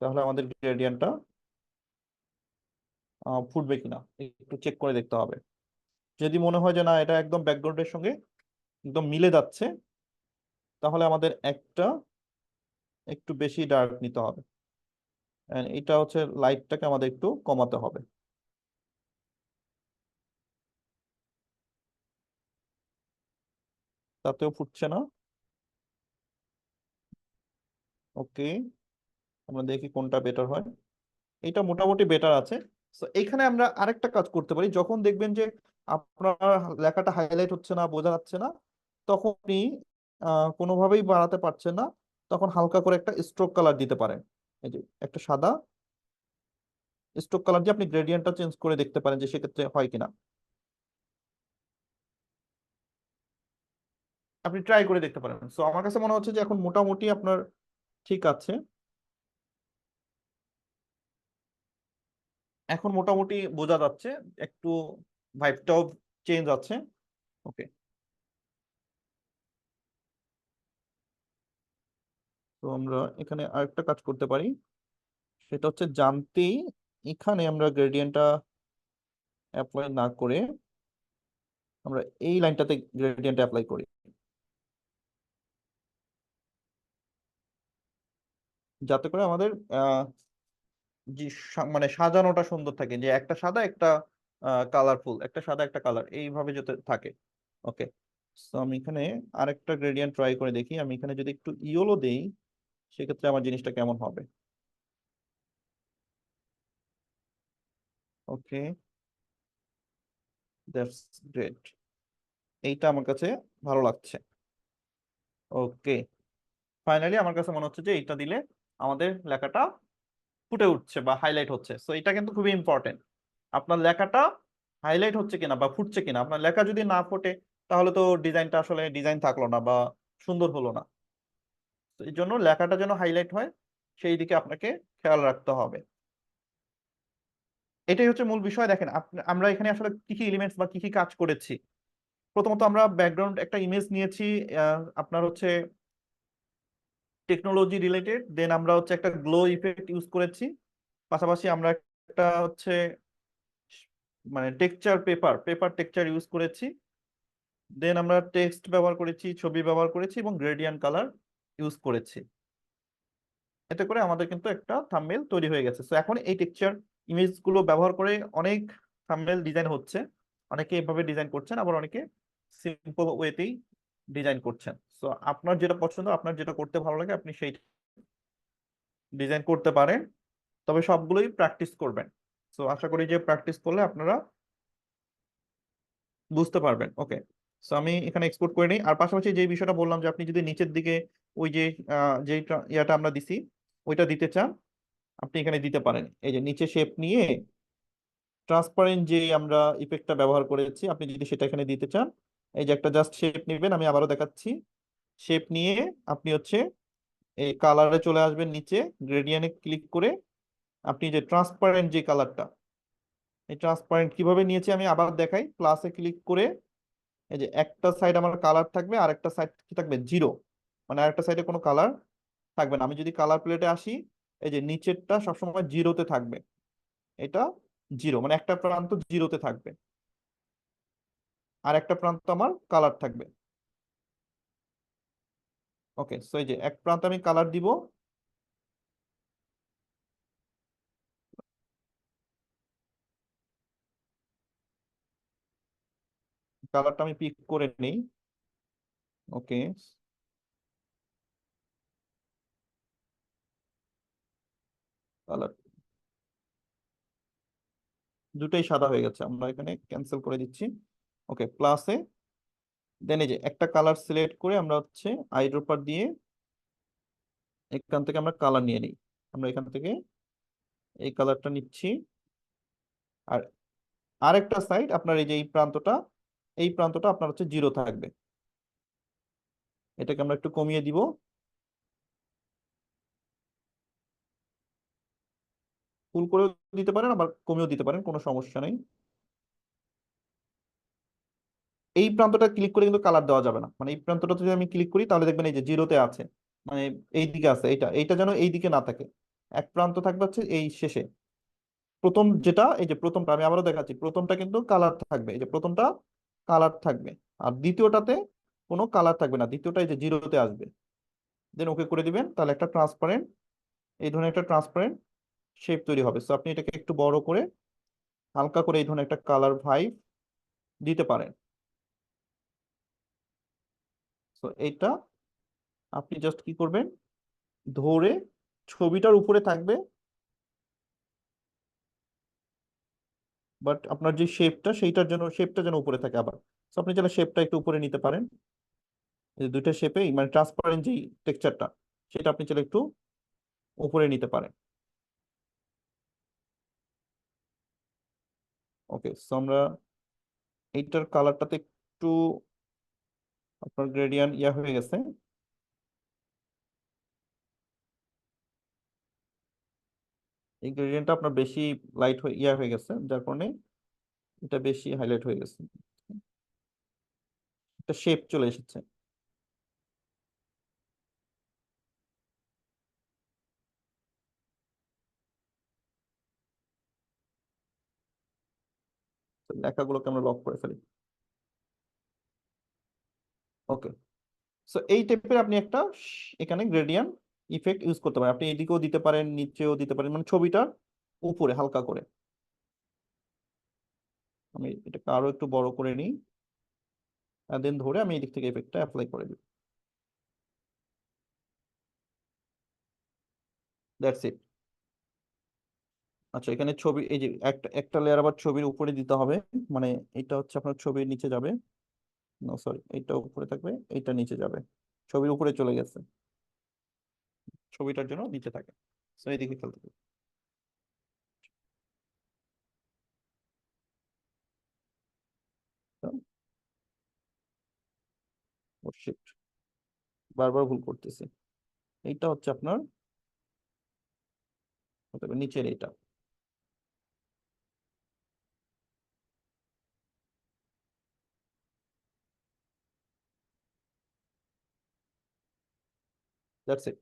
তাহলে আমাদের গ্রেডিয়েন্টটা ফুটবে কিনা একটু চেক করে দেখতে হবে। যদি মনে হয় যে না এটা একদম ব্যাকগ্রাউন্ডের সঙ্গে একদম মিলে যাচ্ছে, তাহলে আমাদের একটা একটু বেশি ডার্ক নিতে হবে। And এটা হচ্ছে লাইটটাকে আমাদের একটু কমাতে হবে। তাতেও ফুটছে না। ওকে, আমরা দেখি কোনটা বেটার হয়। এটা মোটামুটি বেটার আছে। তো এইখানে আমরা আরেকটা কাজ করতে পারি, যখন দেখবেন যে আপনার লেখাটা হাইলাইট হচ্ছে না, বোঝা যাচ্ছে না, তখন আপনি কোনোভাবেই বাড়াতে পারছেন না, তখন হালকা করে একটা স্ট্রোক কালার দিতে পারেন। এই যে একটা সাদা স্ট্রোক কালার দিয়ে আপনি গ্রেডিয়েন্টটা চেঞ্জ করে দেখতে পারেন যে সেক্ষেত্রে হয় কিনা। আপনি ট্রাই করে দেখতে পারেন। সো আমার কাছে মনে হচ্ছে যে এখন মোটামুটি আপনার ঠিক আছে। এখন মোটামুটি বোঝা যাচ্ছে, একটু ভাইবটাও চেঞ্জ আছে। ওকে, তো আমরা এখানে আরেকটা কাজ করতে পারি, সেটা হচ্ছে জানতেই এখানে আমরা গ্রেডিয়েন্টটা অ্যাপ্লাই না করে আমরা এই লাইনটাতে গ্রেডিয়েন্ট অ্যাপ্লাই করি, যাতে করে আমাদের যে মানে সাজানোটা সুন্দর থাকে, যে একটা সাদা একটা কালারফুল, একটা সাদা একটা কালার, এইভাবে যাতে থাকে। ওকে, তো আমি এখানে আরেকটা গ্রেডিয়েন্ট ট্রাই করে দেখি। আমি এখানে যদি একটু ইয়েলো দেই, সেক্ষেত্রে আমার জিনিসটা কেমন হবে। ওকে, দ্যাটস গ্রেট। এইটা আমার কাছে ভালো লাগছে। ওকে, ফাইনালি আমার কাছে মনে হচ্ছে যে এইটা দিলে আমাদের লেখাটা ফুটে উঠছে বা হাইলাইট হচ্ছে। সো এটা কিন্তু খুবই ইম্পর্টেন্ট, আপনার লেখাটা হাইলাইট হচ্ছে কিনা বা ফুটছে কিনা। আপনার লেখা যদি না ফোটে, তাহলে তো ডিজাইনটা আসলে ডিজাইন থাকলো না বা সুন্দর হলো না। তো এই জন্য লেখাটা যেন হাইলাইট হয়, সেই দিকে আপনাকে খেয়াল রাখতে হবে। এটাই হচ্ছে মূল বিষয়। দেখেন আমরা এখানে আসলে কি কি এলিমেন্টস বা কি কি কাজ করেছি। প্রথমত আমরা ব্যাকগ্রাউন্ড একটা ইমেজ নিয়েছি, আপনার হচ্ছে টেকনোলজি রিলেটেড। দেন আমরা হচ্ছে একটা গ্লো ইফেক্ট ইউজ করেছি। পাশাপাশি আমরা একটা হচ্ছে মানে texture paper paper texture use করেছি। দেন আমরা টেক্সট ব্যবহার করেছি, ছবি ব্যবহার করেছি এবং গ্রেডিয়েন্ট কালার ইউজ করেছি। এতে করে আমাদের কিন্তু একটা থাম্বনেল তৈরি হয়ে গেছে। সো এখন এই টেক্সচার ইমেজ গুলো ব্যবহার করে অনেক থাম্বনেল ডিজাইন হচ্ছে। অনেকে এভাবে ডিজাইন করছেন, আবার অনেকে সিম্পল ওয়েতেই ডিজাইন করছেন। সো আপনার যেটা পছন্দ, আপনার যেটা করতে ভালো লাগে, আপনি সেই ডিজাইন করতে পারেন। তবে সবগুলোই প্র্যাকটিস করবেন। সো আশা করি যে প্র্যাকটিস করলে আপনারা বুঝতে পারবেন। ওকে, সো আমি এখানে এক্সপোর্ট করে নিই। আর পাশাপাশি যে বিষয়টা বললাম যে আপনি যদি নিচের দিকে ওই যে যে ইয়াটা আমরা দিছি ওইটা দিতে চান, আপনি এখানে দিতে পারেন। এই যে নিচে শেপ নিয়ে ট্রান্সপারেন্ট যে আমরা ইফেক্টটা ব্যবহার করেছি, আপনি যদি সেটা এখানে দিতে চান, এই যে একটা জাস্ট শেপ নেবেন, আমি আবারও দেখাচ্ছি। শেপ নিয়ে আপনি হচ্ছে এই কালারে চলে আসবেন, নিচে গ্রেডিয়েন্টে ক্লিক করে আপনি যে ট্রান্সপারেন্ট যে কালারটা, এই ট্রান্সপারেন্ট কিভাবে নিয়েছি আমি আবার দেখাই। প্লাসে ক্লিক করে এই যে একটা সাইড আমার কালার থাকবে, আর একটা সাইড কি থাকবে, জিরো। মানে আরেকটা সাইডে কোনো কালার থাকবে না। আমি যদি কালার প্লেটে আসি, এই যে নিচেরটা সবসময় জিরোতে থাকবে, এটা জিরো, মানে একটা প্রান্ত জিরোতে থাকবে, আর একটা প্রান্ত আমার কালার থাকবে। ওকে, সো এই যে এক প্রান্ত আমি কালার দিব, কালারটা আমি পিক করে নেই। ওকে, কালার দুটোই সাদা হয়ে গেছে, আমরা এখানে ক্যান্সেল করে দিচ্ছি। ওকে, প্লাসে দেন এই যে একটা কালার সিলেক্ট করে আমরা হচ্ছে আইড্রপার দিয়ে এখান থেকে আমরা কালার নিয়ে নিই। আমরা এখান থেকে এই কালারটা নিচ্ছি। আর আরেকটা সাইড আপনার এই যে এই প্রান্তটা আপনার হচ্ছে 0 থাকবে। এটাকে আমরা একটু কমিয়ে দিব। ফুল করেও দিতে পারেন, আবার কমিয়েও দিতে পারেন, কোনো সমস্যা নেই। এই প্রান্তটা ক্লিক করে কিন্তু কালার দেওয়া যাবে না, মানে এই প্রান্তটা যদি আমি ক্লিক করি তাহলে দেখবেন এই যে 0-তে আছে, মানে এই দিকে আছে। এইটা যেন এই দিকে না থাকে, এক প্রান্ত থাকবে হচ্ছে এই শেষে। প্রথম যেটা, এই যে প্রথমটা আমি আবারও দেখাচ্ছি, প্রথমটা কিন্তু কালার থাকবে, এই যে প্রথমটা কালার থাকবে। আর দ্বিতীয়টাতে কোনো কালার থাকবে না, দ্বিতীয়টা এই যে 0-তে আসবে। দেন ওকে করে দিবেন, তাহলে একটা ট্রান্সপারেন্ট, এই ধরনের একটা ট্রান্সপারেন্ট শেপ তৈরি হবে। সো আপনি এটাকে একটু বড় করে হালকা করে এই ধরনের একটা কালার ভাইব দিতে পারেন। সো এইটা আপনি জাস্ট কি করবেন, ধরে ছবিটার উপরে থাকবে, বাট আপনার যে শেপটা শেপটা যেন উপরে থাকে আবার। সো আপনি চাইলে শেপটা একটু উপরে নিতে পারেন, এই দুইটা শেপে মানে ট্রান্সপারেন্ট যে টেক্সচারটা সেটা আপনি চাইলে একটু উপরে নিতে পারেন। ওকে, সো আমরা এইটার কালারটাতে একটু আপনার গ্রেডিয়ান্ট হয়ে গেছে। এই গ্রেডিয়েন্টটা আপনার বেশি লাইট হয়ে গেছে, যার কারণে এটা বেশি হাইলাইট হয়ে গেছে, একটা শেপ চলে এসেছে। তো লেখাগুলোকে আমরা লক করে ফেলি। ওকে, সো এই টাইপের আপনি একটা এখানে গ্রেডিয়েন্ট ইফেক্ট ইউজ করতে পারেন। আপনি এদিকেও দিতে পারেন, নিচেও দিতে পারেন, মানে ছবিটার উপরে হালকা করে। আমি এটাকে আরো একটু বড় করে নিই, দেন ধরে আমি এদিক থেকে ইফেক্টটা অ্যাপ্লাই করে দিই। That's it. আচ্ছা, এখানে ছবি, এই যে একটা লেয়ার আবার ছবির উপরে দিতে হবে, মানে এটা হচ্ছে আপনার ছবির নিচে যাবে, না সরি, এইটা উপরে থাকবে, এইটা নিচে যাবে, ছবির উপরে চলে গেছে, ছবিটার জন্য নিচে থাকে। সো এইদিকে খেলতে হবে। ও শিট, বারবার ভুল করতেছি। এইটা হচ্ছে আপনার হতে হবে নিচের এইটা। That's it.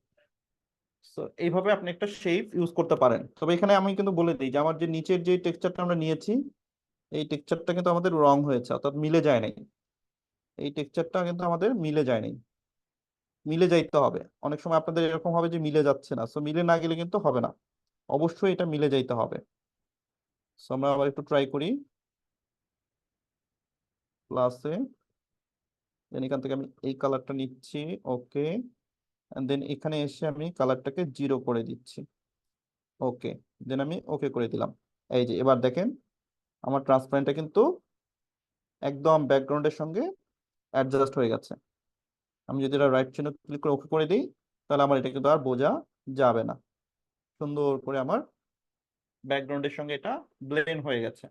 সো এইভাবে আপনি একটা শেপ ইউজ করতে পারেন। তবে এখানে আমি কিন্তু বলে দিই যে আমার যে নিচের যে টেক্সচারটা আমরা নিয়েছি, এই টেক্সচারটা কিন্তু আমাদের রং হয়েছে, অর্থাৎ মিলে যায় নাই। এই টেক্সচারটা কিন্তু আমাদের মিলে যায় নাই, মিলে যাইতে হবে। অনেক সময় আপনাদের এরকম হবে যে মিলে যাচ্ছে না, সো মিলে না গেলে কিন্তু হবে না, অবশ্যই এটা মিলে যাইতে হবে। সো আমরা আবার একটু ট্রাই করি, প্লাসে, দেন এখান থেকে আমি এই কালারটা নিচ্ছি। ওকে, দেন এখানে এসে আমি কালারটাকে 0 করে দিচ্ছি। ওকে, দেন আমি ওকে করে দিলাম। এই যে এবার দেখেন আমার ট্রান্সপারেন্টটা কিন্তু একদম ব্যাকগ্রাউন্ডের সঙ্গে অ্যাডজাস্ট হয়ে গেছে। আমি যদি এটা রাইট চিহ্ন ক্লিক করে ওকে করে দিই, তাহলে আমার এটা কিন্তু আর বোঝা যাবে না, সুন্দর করে আমার ব্যাকগ্রাউন্ডের সঙ্গে এটা ব্লেন্ড হয়ে গেছে।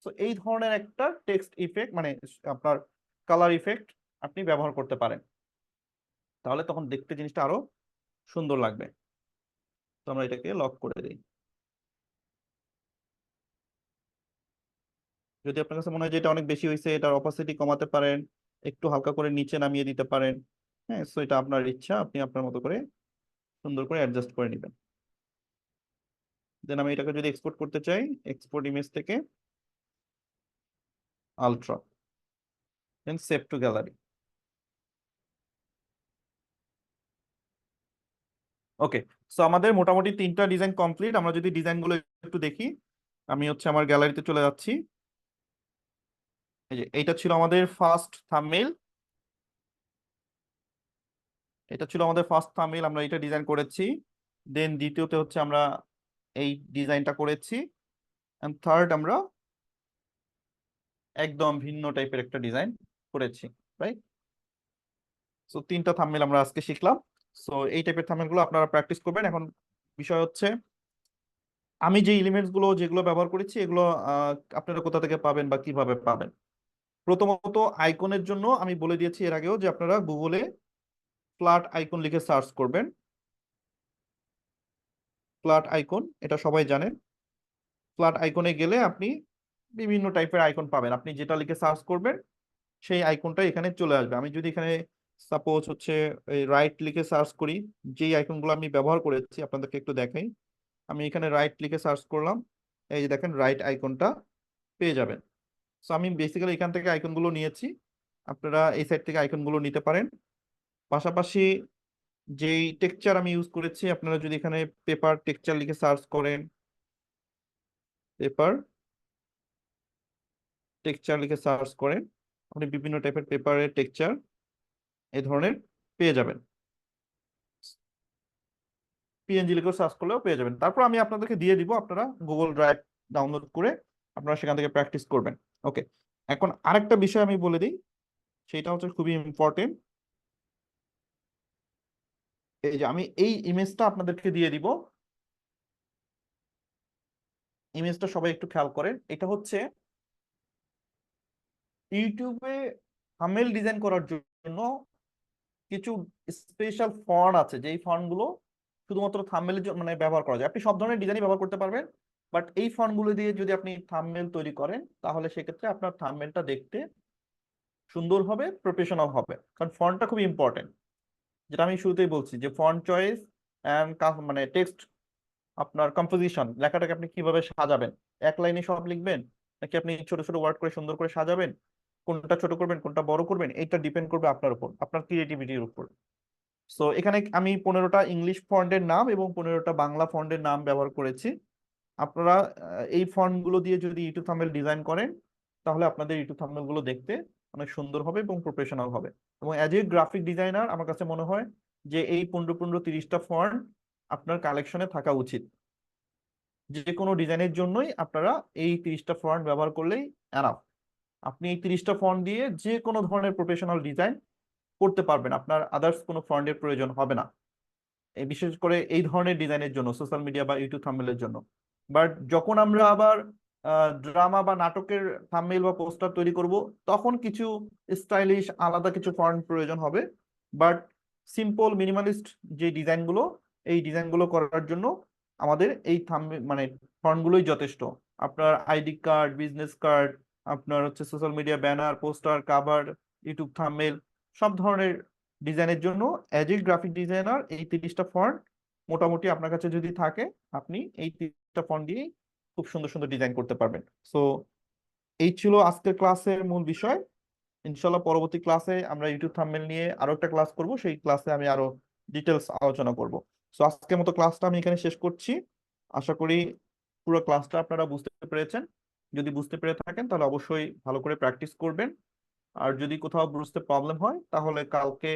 তো এই ধরনের একটা টেক্সট ইফেক্ট, মানে আপনার কালার ইফেক্ট আপনি ব্যবহার করতে পারেন, তাহলে তখন দেখতে জিনিসটা আরো সুন্দর লাগবে। তো আমরা এটাকে লক করে দিই। যদি আপনার কাছে মনে হয় যে এটা অনেক বেশি হয়েছে, এটার অপাসিটি কমাতে পারেন, একটু হালকা করে নিচে নামিয়ে দিতে পারেন। হ্যাঁ, সো এটা আপনার ইচ্ছা, আপনি আপনার মতো করে সুন্দর করে অ্যাডজাস্ট করে নেবেন। দেন আমি এটাকে যদি এক্সপোর্ট করতে চাই, এক্সপোর্ট ইমেজ থেকে ultra, then save to gallery. Okay, so আমাদের মোটামুটি 3টা ডিজাইন কমপ্লিট। আমরা যদি ডিজাইনগুলো একটু দেখি, আমি হচ্ছে আমার গ্যালারিতে চলে যাচ্ছি। এই যে এইটা ছিল আমাদের ফার্স্ট থাম্বনেইল, আমরা এটা ডিজাইন করেছি। দেন দ্বিতীয়তে হচ্ছে আমরা এই ডিজাইনটা করেছি, এন্ড থার্ড আমরা একদম ভিন্ন টাইপের একটা ডিজাইন করেছি। রাইট? সো 3টা থাম্বনেল আমরা আজকে শিখলাম। সো এই টাইপের থাম্বনেল গুলো আপনারা প্র্যাকটিস করবেন। এখন বিষয় হচ্ছে আমি যে এলিমেন্টস গুলো যেগুলো ব্যবহার করেছি এগুলো আপনারা কোথা থেকে পাবেন বা কিভাবে পাবেন। প্রথমত আইকনের জন্য আমি বলে দিয়েছি এর আগেও যে আপনারা গুগলে ফ্ল্যাট আইকন লিখে সার্চ করবেন। ফ্ল্যাট আইকন, এটা সবাই জানেন। ফ্ল্যাট আইকনে গেলে আপনি বিভিন্ন টাইপের আইকন পাবেন। আপনি যেটা লিখে সার্চ করবেন সেই আইকনটা এখানে চলে আসবে। আমি যদি এখানে সাপোজ হচ্ছে রাইট লিখে সার্চ করি, যেই আইকনগুলো আমি ব্যবহার করেছি আপনাদেরকে একটু দেখাই। আমি এখানে রাইট লিখে সার্চ করলাম, এই যে দেখেন রাইট আইকনটা পেয়ে যাবেন। সো আমি বেসিক্যালি এখান থেকে আইকনগুলো নিয়েছি, আপনারা এই সাইড থেকে আইকনগুলো নিতে পারেন। পাশাপাশি যেই টেক্সচার আমি ইউজ করেছি, আপনারা যদি এখানে পেপার টেক্সচার লিখে সার্চ করেন, পেপার টেক্সচার লিখে সার্চ করেন, আপনি বিভিন্ন টাইপের পেপারের টেক্সচার এই ধরনের পেয়ে যাবেন। পিএনজি লিখে সার্চ করলেও পেয়ে যাবেন। তারপর আমি আপনাদেরকে দিয়ে দিব, আপনারা গুগল ড্রাইভ ডাউনলোড করে আপনারা সেখান থেকে প্র্যাকটিস করবেন। ওকে, এখন আরেকটা বিষয় আমি বলে দিই, সেটা হচ্ছে খুবই ইম্পর্টেন্ট। এই যে আমি এই ইমেজটা আপনাদেরকে দিয়ে দিব, ইমেজটা সবাই একটু খেয়াল করেন। এটা হচ্ছে ইউটিউবে থাম্বনেল ডিজাইন করার জন্য কিছু স্পেশাল ফন্ট আছে, যেই ফন্টগুলো শুধুমাত্র থাম্বনেলের জন্য মানে ব্যবহার করা যায়। আপনি সব ধরনের ডিজাইনই ব্যবহার করতে পারবেন, বাট এই ফন্টগুলো দিয়ে যদি আপনি থাম্বনেল তৈরি করেন তাহলে সেক্ষেত্রে আপনার থাম্বনেলটা দেখতে সুন্দর হবে, প্রফেশনাল হবে। কারণ ফন্টটা খুব ইম্পর্টেন্ট, যেটা আমি শুরুতেই বলছি যে ফন্ট চয়েস অ্যান্ড মানে টেক্সট, আপনার কম্পোজিশন, লেখাটাকে আপনি কিভাবে সাজাবেন, এক লাইনে সব লিখবেন নাকি আপনি ছোট ছোট ওয়ার্ড করে সুন্দর করে সাজাবেন, কোনটা ছোট করবেন কোনটা বড় করবেন, এটা ডিপেন্ড করবে আপনার উপর, আপনার ক্রিয়েটিভিটির উপর। সো এখানে আমি 15টা ইংলিশ ফন্টের নাম এবং 15টা বাংলা ফন্টের নাম ব্যবহার করেছি। আপনারা এই ফন্টগুলো দিয়ে যদি ইউটিউব থাম্বনেল ডিজাইন করেন তাহলে আপনাদের ইউটিউব থাম্বনেল গুলো দেখতে অনেক সুন্দর হবে এবং প্রফেশনাল হবে। এবং অ্যাজ এ গ্রাফিক ডিজাইনার আমার কাছে মনে হয় যে এই 15-30টা ফন্ট আপনার কালেকশনে থাকা উচিত। যে কোনো ডিজাইনের জন্যই আপনারা এই 30টা ফন্ট ব্যবহার করলেই এনাফ। আপনি এই 30টা ফন্ট দিয়ে যে কোনো ধরনের প্রফেশনাল ডিজাইন করতে পারবেন, আপনার আদার্স কোনো ফন্টের প্রয়োজন হবে না, এই বিশেষ করে এই ধরনের ডিজাইনের জন্য, সোশ্যাল মিডিয়া বা ইউটিউব থাম্বনেলের জন্য। বাট যখন আমরা আবার ড্রামা বা নাটকের থাম্বনেল বা পোস্টার তৈরি করব তখন কিছু স্টাইলিশ আলাদা কিছু ফন্ট প্রয়োজন হবে। বাট সিম্পল মিনিমালিস্ট যে ডিজাইনগুলো, এই ডিজাইনগুলো করার জন্য আমাদের এই থাম্বনেল মানে ফন্টগুলোই যথেষ্ট। আপনার আইডি কার্ড, বিজনেস কার্ড, আপনার হচ্ছে social media banner, poster, cover, YouTube thumbnail, সব ধরনের ডিজাইনের জন্য অ্যাজ এ গ্রাফিক ডিজাইনার এই 30টা ফন্ট মোটামুটি আপনার কাছে যদি থাকে, আপনি এই 30টা ফন্ট দিয়েই খুব সুন্দর সুন্দর ডিজাইন করতে পারবেন। সো এই ছিল আজকের ক্লাসের মূল বিষয়। ইনশাল্লাহ পরবর্তী ক্লাসে আমরা ইউটিউব থাম্বনেল নিয়ে আরো একটা ক্লাস করব, সেই ক্লাসে আমি আরো ডিটেলস আলোচনা করব। সো আজকের মতো ক্লাসটা আমি এখানে শেষ করছি। আশা করি পুরো ক্লাসটা আপনারা বুঝতে পেরেছেন। যদি বুঝতে পেরে থাকেন তাহলে অবশ্যই ভালো করে প্র্যাকটিস করবেন। আর যদি কোথাও বুঝতে প্রবলেম হয় তাহলে কালকে